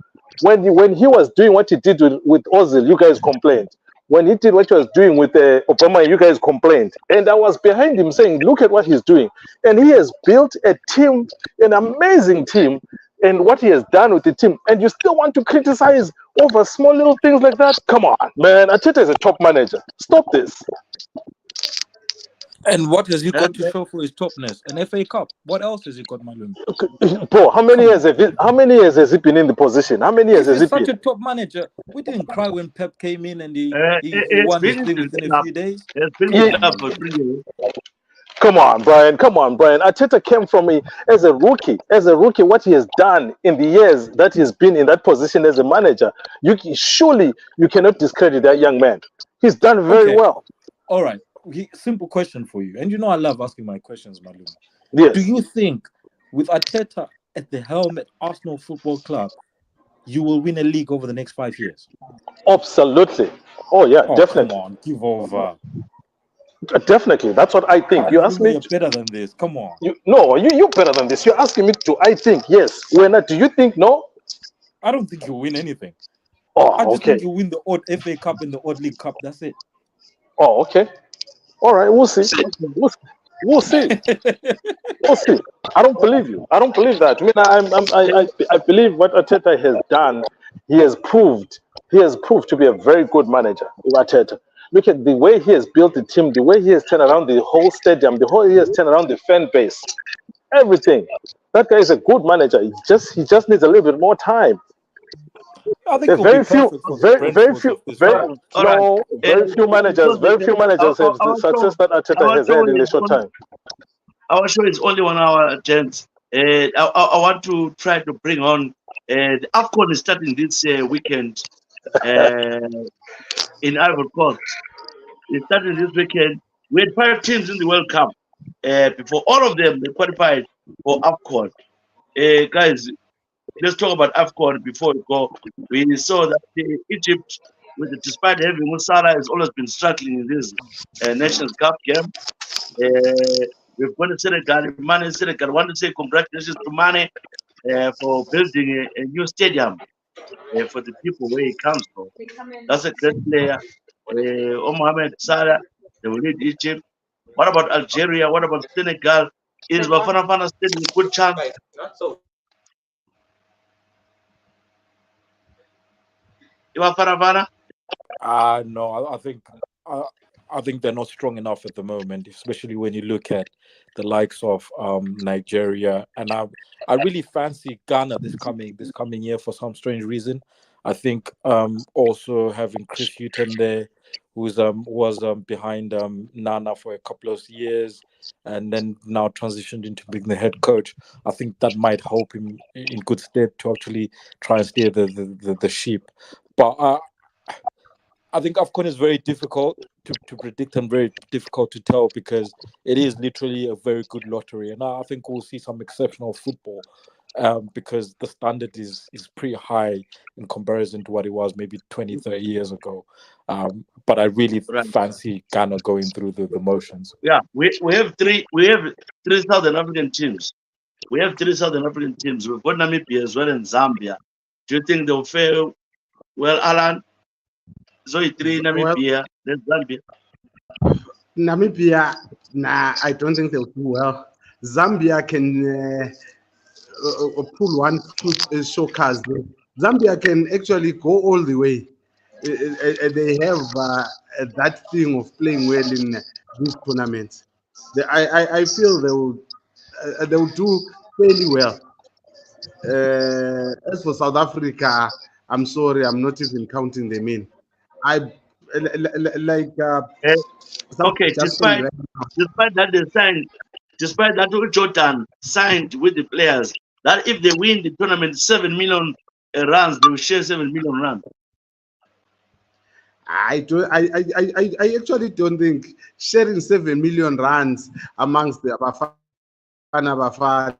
When he was doing what he did with Ozil, you guys complained. When he did what he was doing with Obama, you guys complained. And I was behind him saying, look at what he's doing. And he has built a team, an amazing team, and what he has done with the team. And you still want to criticize over small little things like that? Come on, man. Arteta is a top manager. Stop this. And what has he got to Okay. show for his topness? An FA Cup. What else has he got, Malum? Bro, how many Come years on. how many years has he been in the position? How many years If has he he's such been? a top manager, we didn't cry when Pep came in and he It's won his been thing in the within a club. few days. It's been in Come the He, on, club for Malum. 3 years. come on, Brian. Come on, Brian. Arteta came from me as a rookie. As a rookie, what he has done in the years that he's been in that position as a manager, surely you cannot discredit that young man. He's done very Okay, well. all right. Simple question for you. And you know I love asking my questions, Malum. Do Yes, you think with Arteta at the helm at Arsenal Football Club, you will win a league over the next 5 years? absolutely. Oh yeah, Oh, come definitely, on. Give over. definitely. That's what I think. You ask Malum, me. you're better than this. Come on. You better than this. You're asking me to. I think yes. When do you think no? I don't think you'll win anything. I Oh, just think okay. you'll win the odd FA Cup and the odd League Cup. That's it. Oh, okay. All right. We'll see. Okay. We'll, we'll see. We'll see. I don't believe you. I don't believe that. I mean, I believe what Arteta has done. He has proved. He has proved to be a very good manager. Arteta. Look at the way he has built the team, the way he has turned around the whole stadium, he has turned around the fan base, everything. That guy is a good manager. He just needs a little bit more time. I think There's it'll be very few, perfect for the very Brentfords few, of this very world. All right. no, very few managers, Because very few managers have the success that Arteta our has show had in a is short time. our show is only 1 hour, gents. I want to try to bring on the AFCON is starting this weekend uh, in Ivory Coast. It's starting this weekend. We had 5 teams in the World Cup. Before all of them, they qualified for AFCON. Guys, let's talk about AFCON before we go. We saw that Egypt, despite having Musala, has always been struggling in this Nations Cup game. We've got Senegal. Senegal. I want to say congratulations to Mane for building a new stadium for the people where he comes from. That's a great player. Mohamed Salah, they will lead Egypt. What about Algeria? What about Senegal? Is Bafana Fana still a good chance? Bafana Fana? No, I think they're not strong enough at the moment, especially when you look at the likes of Nigeria, and I really fancy Ghana this coming year for some strange reason. I think also having Chris Hughton there, who's was behind Nana for a couple of years, and then now transitioned into being the head coach. I think that might help him in good stead to actually try and steer the sheep. But I think AFCON is very difficult to predict and very difficult to tell because it is literally a very good lottery. And I think we'll see some exceptional football because the standard is pretty high in comparison to what it was maybe 20, 30 years ago. But I really Right. fancy Ghana going through the motions. Yeah, we have three Southern African teams. We have three Southern African teams. We've got Namibia as well and Zambia. Do you think they'll fare well, Alan? So three Well, Namibia, then Zambia. Namibia, nah, I don't think they'll do well. Zambia can pull one, two showcase. Zambia can actually go all the way. They have that thing of playing well in these tournaments. I feel they will do fairly well. As for South Africa, I'm sorry, I'm not even counting them in. I like Eh, somebody okay, just said right now. despite that they signed, despite that Jordan signed with the players that if they win the tournament 7 million runs, they will share 7 million runs. I actually don't think sharing 7 million rands amongst the Bafana,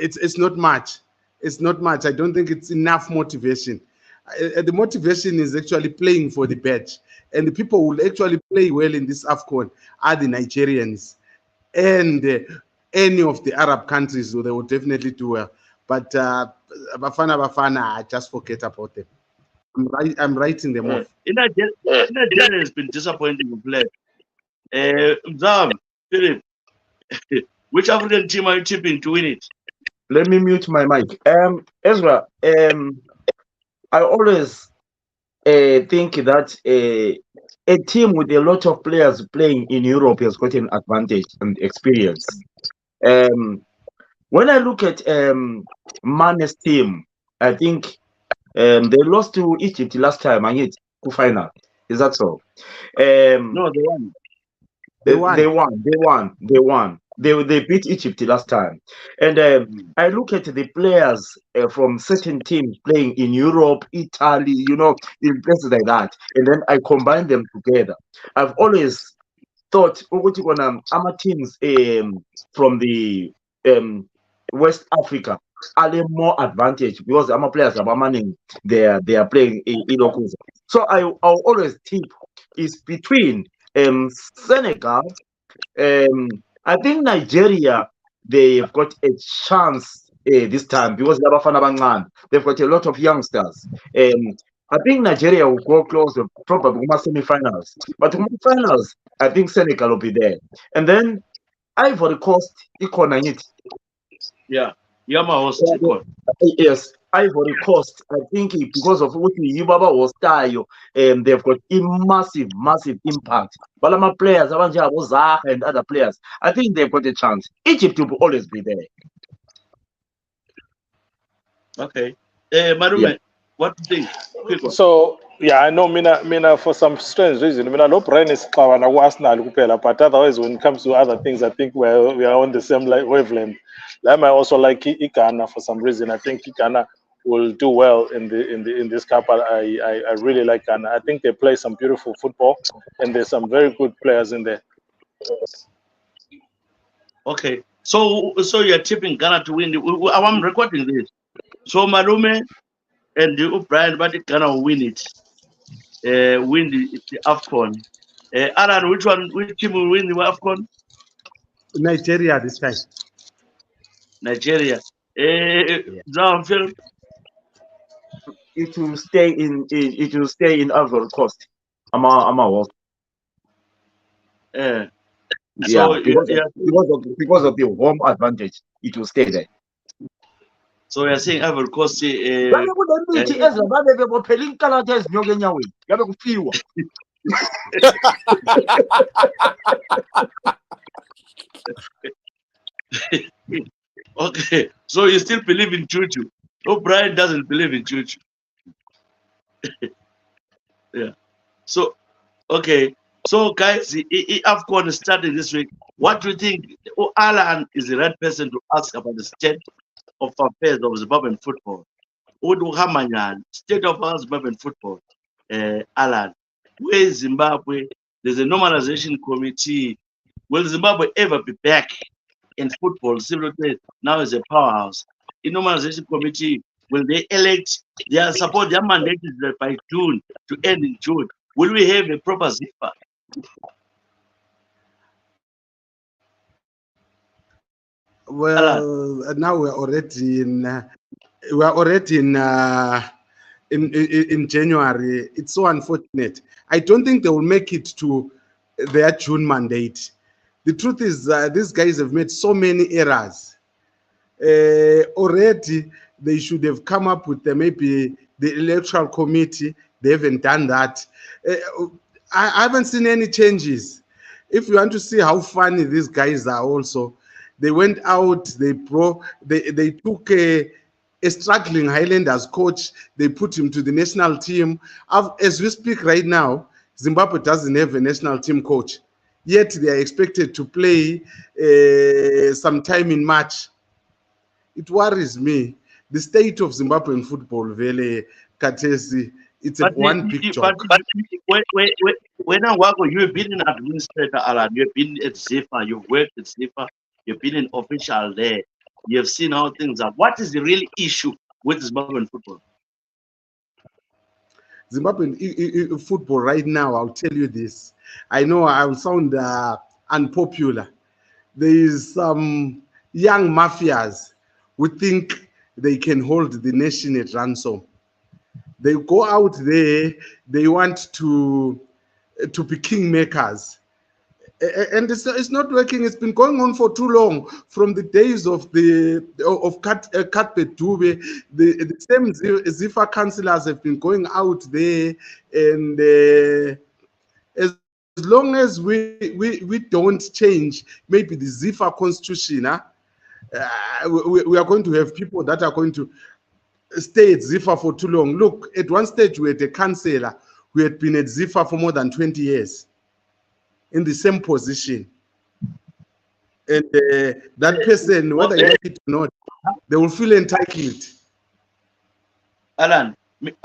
it's not much. It's not much. I don't think it's enough motivation. The motivation is actually playing for the badge, and the people who will actually play well in this AFCON are the Nigerians and any of the Arab countries. So they will definitely do well. But Bafana, just forget about them. I'm writing them off. In Nigeria has been disappointing to play. Mzam, Philip, which African team are you tipping to win it? Let me mute my mic. Ezra, I always think that a team with a lot of players playing in Europe has got an advantage and experience. When I look at Mane's team, I think they lost to Egypt last time and yet to final. Is that so? No, they won. They won. They beat Egypt last time. And I look at the players from certain teams playing in Europe, Italy, in places like that, and then I combine them together. I've always thought our teams from the West Africa are they more advantage because our players are manning they are playing in Okuza. So I'll always tip is between Senegal. I think Nigeria they've got a chance this time because they've got a lot of youngsters. I think Nigeria will go close, probably semi-finals. But in the finals, I think Senegal will be there. And then Ivory Coast, it. Yeah, Yama host. Yes, Ivory Coast. I think because of what Yubaba was style, they've got a massive impact. Balama players, Abanja Zaha and other players, I think they've got a chance. Egypt will always be there. Okay. Marume, Yeah. what do you think? Quick one. So yeah, I know Mina for some strange reason. No brain is Arsenal, but otherwise when it comes to other things, I think we are on the same wavelength. I might also like Ghana for some reason. I think Ghana will do well in this cup. I really like Ghana. I think they play some beautiful football, and there's some very good players in there. Okay. So you're tipping Ghana to win. I'm recording this. So Marume and Brian, but Ghana will win it. Win the AFCON. Alan, which team will win the AFCON? Nigeria this time. Nigeria. Phil? It will stay in Ivory Coast. I'm a So because of the home advantage, it will stay there. So you're saying Ivory Coast. Okay, so you still believe in Chuchu? Oh, Brian doesn't believe in Chuchu. Yeah. So, okay. So, guys, AFCON is starting this week. What do you think? Alan is the right person to ask about the state of affairs of Zimbabwean football. State of our Zimbabwean football, Alan, where is Zimbabwe? There's a normalization committee. Will Zimbabwe ever be back in football? Zimbabwe now is a powerhouse. In normalization committee, will they elect? Support their mandate is by June to end in June. Will we have a proper ZIFA? Well, now we're already in January. It's so unfortunate. I don't think they will make it to their June mandate. The truth is, these guys have made so many errors. Already, they should have come up with maybe the electoral committee. They haven't done that. I haven't seen any changes. If you want to see how funny these guys are, also, they went out. They took a struggling Highlanders coach. They put him to the national team. As we speak right now, Zimbabwe doesn't have a national team coach. Yet they are expected to play sometime in March. It worries me. The state of Zimbabwean football, Vele Katesi, it's one big job. When you've been an administrator, Alan, you've been at ZIFA, you've worked at ZIFA, you've been an official there, you have seen how things are. What is the real issue with Zimbabwean football? Zimbabwean football right now, I'll tell you this. I know I will sound unpopular. There is some young mafias who think they can hold the nation at ransom. They go out there, they want to be kingmakers. And it's not working. It's been going on for too long. From the days of Cuthbert Dube, the same ZIFA councillors have been going out there, and as long as we don't change maybe the ZIFA constitution, we are going to have people that are going to stay at ZIFA for too long. Look, at one stage we had a councillor who had been at ZIFA for more than 20 years in the same position. And that person, whether you like it or not, they will feel entitled. Alan,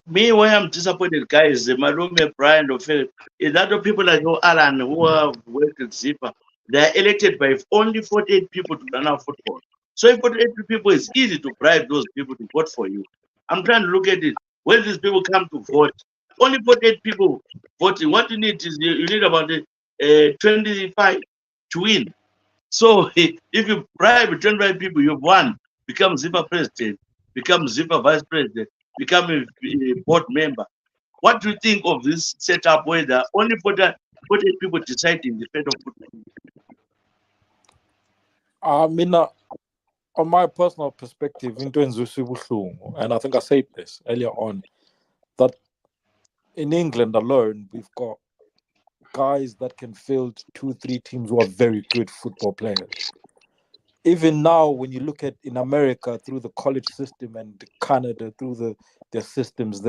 me why I'm disappointed, guys, Malume, Brian, or Philip, is that the people like Alan who have worked at ZIFA, they are elected by only 48 people to run our football. So if 48 people, it's easy to bribe those people to vote for you. I'm trying to look at it. When these people come to vote, only 48 people voting. What you need is you need about 25 to win. So if you bribe 25 people, you've won. Become ZIFA president, become ZIFA vice president, become a board member. What do you think of this setup where there are only 48 people deciding the fate of football? I mean, on my personal perspective, and I think I said this earlier on, that in England alone, we've got guys that can field 2-3 teams who are very good football players. Even now, when you look at in America through the college system and Canada through their systems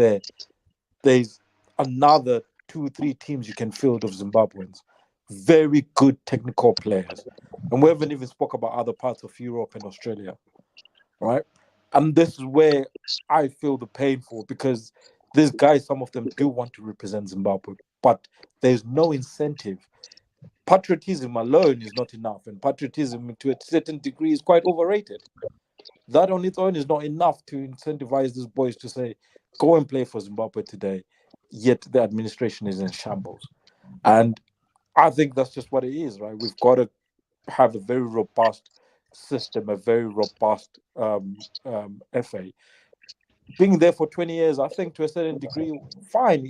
there's another 2-3 teams you can field of Zimbabweans. Very good technical players. And we haven't even spoke about other parts of Europe and Australia, right? And this is where I feel the pain for, because these guys, some of them do want to represent Zimbabwe, but there's no incentive. Patriotism alone is not enough, and patriotism to a certain degree is quite overrated. That on its own is not enough to incentivize these boys to say, go and play for Zimbabwe today, yet the administration is in shambles. And I think that's just what it is, right? We've got to have a very robust system, a very robust FA. Being there for 20 years, I think to a certain degree, fine.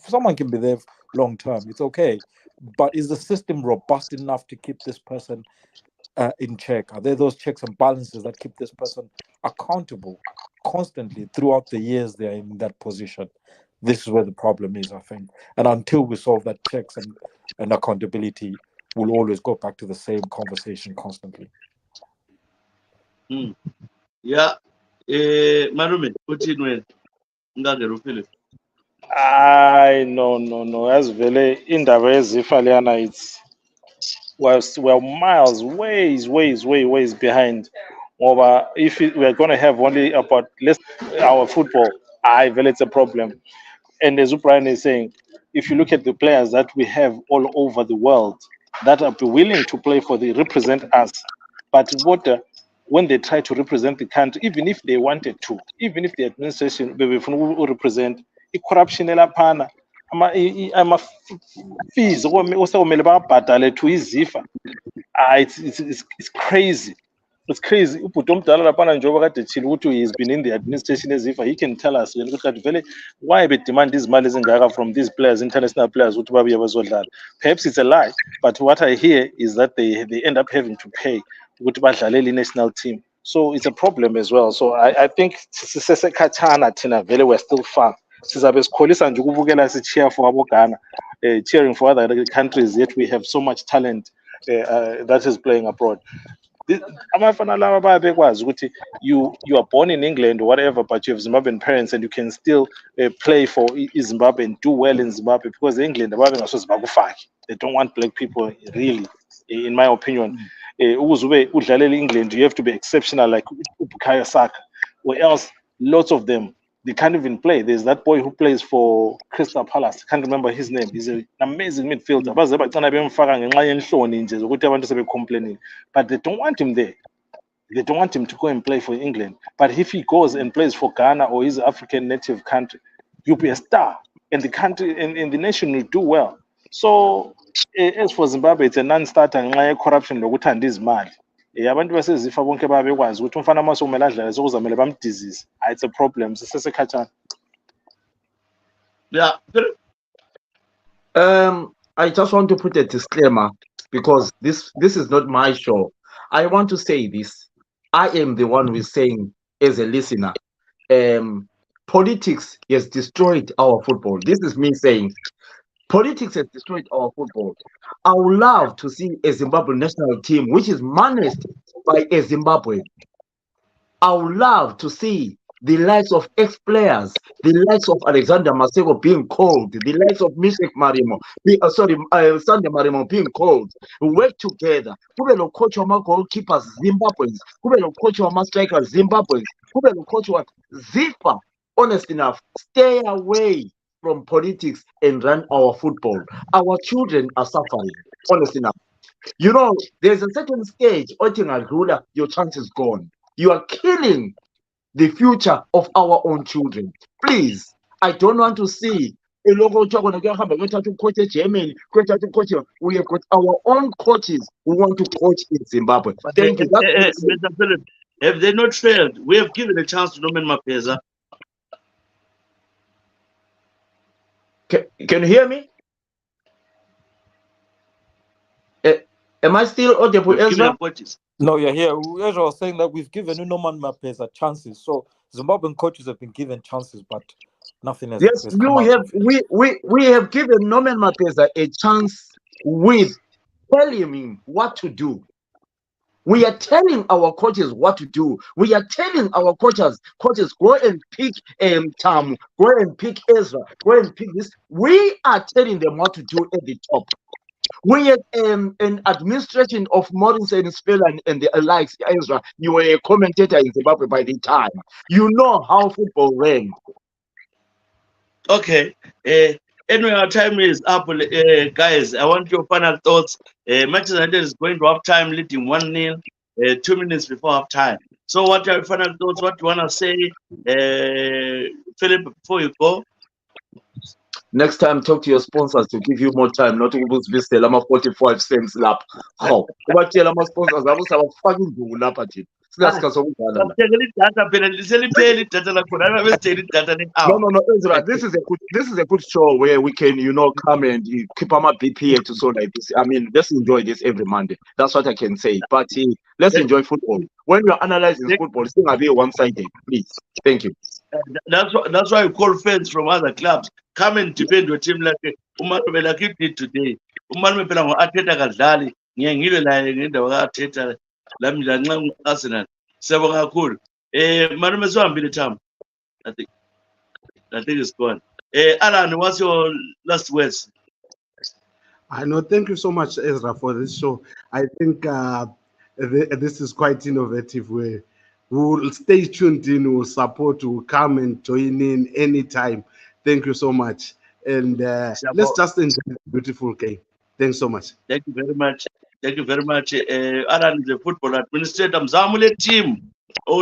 Someone can be there long term. It's okay. But is the system robust enough to keep this person in check? Are there those checks and balances that keep this person accountable constantly throughout the years they're in that position? This is where the problem is, I think. And until we solve that checks and accountability, we'll always go back to the same conversation constantly. Yeah. Malume, continue. Philip. No. As Vele in the ZIFA Liana, we're miles, ways behind Over if we are going to have only about less our football, well, it's a problem. And as Brian is saying, if you look at the players that we have all over the world that are willing to play for the represent us, but what when they try to represent the country, even if they wanted to, even if the administration bebefuna represent corruption elaphana ama fees osekumele babhadale to izifa. It's crazy. It's crazy. Ubhuti omdala laphana njengoba kade ethile ukuthi he's been in the administration as if he can tell us ukuthi kanti vele why be demand izimali ezingaka from these players, international players, ukuthi babuye bazodlala. Perhaps it's a lie, but what I hear is that they end up having to pay ukuthi badlalele i-national team. So it's a problem as well. So I think sisesekhathana thina vele we're still far. Sizabe sikholisa nje ukubukela si-cheer for abo Ghana, cheering for other countries, yet we have so much talent that is playing abroad. Abafana laba bayabekwazi ukuthi you are born in England or whatever, but you have Zimbabwean parents and you can still play for Zimbabwe and do well in Zimbabwe, because England ababengasoze bakufake. They don't want black people, really, in my opinion. Uzube udlalela England, you have to be exceptional like Bukayo Saka, or else lots of them they can't even play. There's that boy who plays for Crystal Palace. I can't remember his name. He's an amazing midfielder. But they don't want him there. They don't want him to go and play for England. But if he goes and plays for Ghana or his African native country, you'll be a star. And the country and the nation will do well. So as for Zimbabwe, it's a non-starter. Corruption lokuthanda izimali. Abantu basezifa bonke babekwazi ukuthi umfana mase umela adlale sokuzamele bamdisease. It's a problem. Sisesekhathana. Yeah. I just want to put a disclaimer because this is not my show. I want to say this. I am the one who is saying as a listener, politics has destroyed our football. This is me saying politics has destroyed our football. I would love to see a Zimbabwe national team which is managed by a Zimbabwean. I would love to see the likes of ex-players, the likes of Alexander Maseko being called, the likes of Mishek Marimo, Sunday Marimo being called, work together. Kube lo coach wama goalkeepers Zimbabweans, kube lo coach wama strikers Zimbabweans, kube lo coach wa Zifa. Honest enough, stay away from politics and run our football. Our children are suffering. Honest enough. You know, there's a certain stage, your chance is gone. You are killing the future of our own children. Please, I don't want to see a local coach Germany. We have got our own coaches who want to coach in Zimbabwe. Thank you. Mr. Philip, have they not failed? We have given a chance to Norman Mapeza. Can you hear me? Am I still audible, Ezra? No, you're here. Ezra was saying that we've given Norman Mapeza chances. So Zimbabwean coaches have been given chances, but nothing else. Yes, we have given Norman Mapeza a chance with telling him what to do. We are telling our coaches what to do. We are telling our coaches, go and pick Tam, go and pick Ezra, go and pick this. We are telling them what to do at the top. We had an administration of Morris and Spell and the likes. Ezra, you were a commentator in Zimbabwe by the time. You know how football ran. Okay. Anyway, our time is up, guys. I want your final thoughts. Manchester United is going to half time, leading 1-0, 2 minutes before half time. So, what are your final thoughts? What do you want to say, Philip, before you go? Next time, talk to your sponsors to give you more time, not to visit the 45 cents lap. How? What tell my sponsors? I was fucking do lap at it. No, Ezra, this is a good show where we can, come and keep our BP to so like this. I mean, let's enjoy this every Monday. That's what I can say. But let's enjoy football. When you're analyzing football, it's not be one-sided. Please, thank you. That's why we call fans from other clubs come and depend your team like like it did today. Arsenal. Marume Zwambile Tam. I think it's gone. Alan, what's your last words? I know. Thank you so much, Ezra, for this show. I think this is quite innovative way We'll stay tuned in, we'll support, we'll come and join in anytime. Thank you so much. And let's just enjoy the beautiful game. Thanks so much. Thank you very much. Thank you very much. Alan, the football administrator, Mzamule team.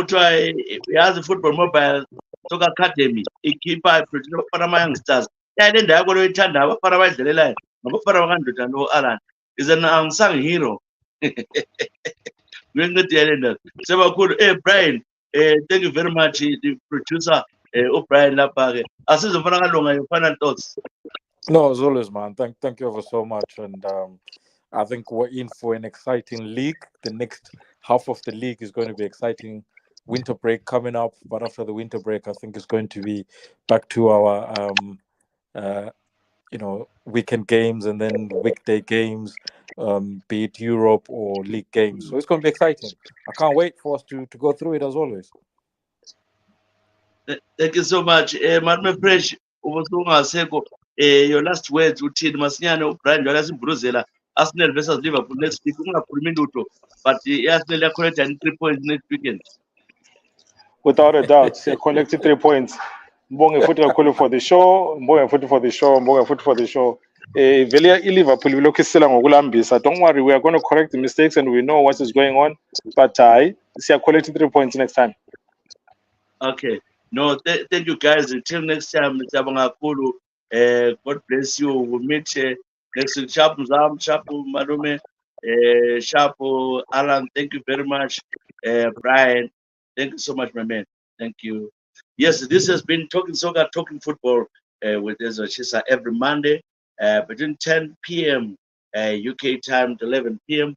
Try, he has a football mobile soccer academy. Ikipa producer Panama youngsters. Yeah, then they're going to turn down Panama the line. No Alan is an unsung hero. We're going to end up. So cool. Hey, Brian. Thank you very much, the producer. Brian Lapage. As is the final thoughts. No, as always, man. Thank you ever so much. And I think we're in for an exciting league. The next half of the league is going to be exciting. Winter break coming up, but after the winter break, I think it's going to be back to our weekend games and then weekday games, be it Europe or league games. So it's going to be exciting. I can't wait for us to go through it as always. Thank you so much. Madam Fresh, your last words uthini masinyane uBrian njalo yasimbruzela Arsenal versus Liverpool next week ungakhulumi lutho but i-Arsenal yacollecta 3 points next weekend. Without a doubt, they collected 3 points. Mbonge futhi kakhulu for the show, mbonge futhi for the show, mbonge futhi for the show. Vele iLiverpool vilokhu sisela ngokulambisa. Don't worry, we are going to correct the mistakes and we know what is going on. But siya collected 3 points next time. Okay. No, thank you guys. Until next time, Mr. Kulu. God bless you. We'll meet next week. Sharp Mzam, Sharp Malume, Sharp Alan. Thank you very much. Brian, thank you so much, my man. Thank you. Yes, this has been Talking Soccer, Talking Football with Ezra Tshisa every Monday between 10 p.m. UK time to 11 p.m.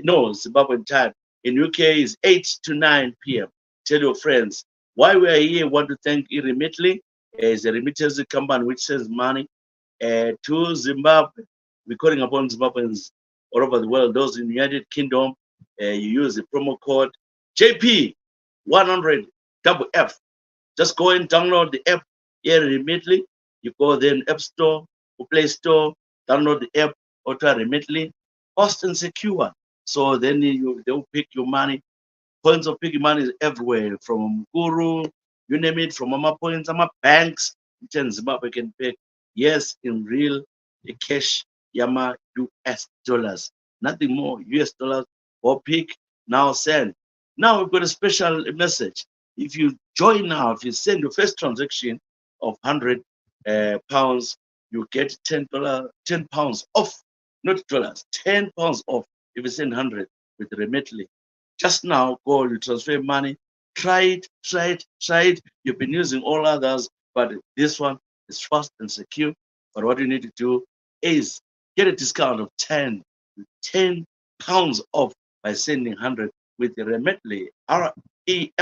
No, Zimbabwean time. In UK is 8 to 9 p.m. Tell your friends. Why we are here, want to thank Remitly, is a remittance company which sends money to Zimbabwe. We're calling upon Zimbabweans all over the world. Those in the United Kingdom, you use the promo code JP100FF. Just go and download the app here Remitly. You go there in App Store or Play Store, download the app, Auto Remitly, fast and secure. So then they'll pick your money. Points of piggy money is everywhere, from Guru, you name it, from Mama Points, Mama Banks, Zimbabwe can pay. Yes, in real cash, Yama US dollars. Nothing more, US dollars, or pick, now send. Now we've got a special message. If you join now, if you send your first transaction of 100 pounds, you get $10, 10 pounds off, not dollars, 10 pounds off if you send 100 with Remitly. Just now, go, you transfer money. Try it. You've been using all others, but this one is fast and secure. But what you need to do is get a discount of 10 pounds off by sending 100 with the Remitly, REMITLY.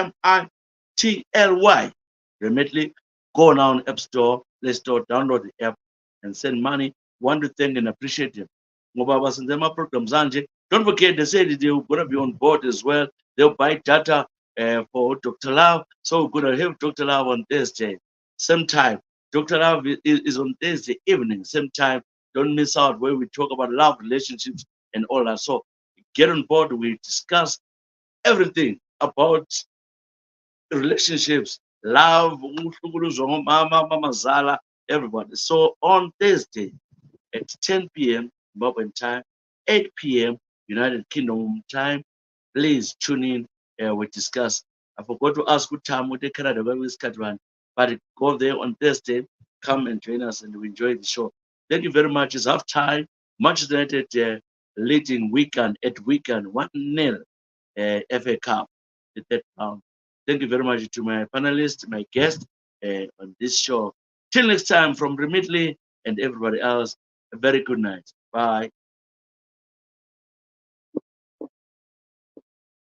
Remitly, go now on App Store, Play Store, download the app and send money. Want to thank and appreciate them. Don't forget, they said they're going to be on board as well. They'll buy data for Dr. Love. So we're going to have Dr. Love on Thursday. Same time. Dr. Love is on Thursday evening. Same time. Don't miss out where we talk about love, relationships, and all that. So get on board. We discuss everything about relationships, love, mama, Zala, everybody. So on Thursday at 10 p.m. Zimbabwean time, 8 p.m. United Kingdom time. Please tune in. We discuss. I forgot to ask what time we take Canada where we start one, but go there on Thursday. Come and join us, and we enjoy the show. Thank you very much. It's half time. Manchester United leading weekend 1-0 FA Cup, the third round. Thank you very much to my panelists, my guests on this show. Till next time, from Remitly and everybody else, a very good night. Bye.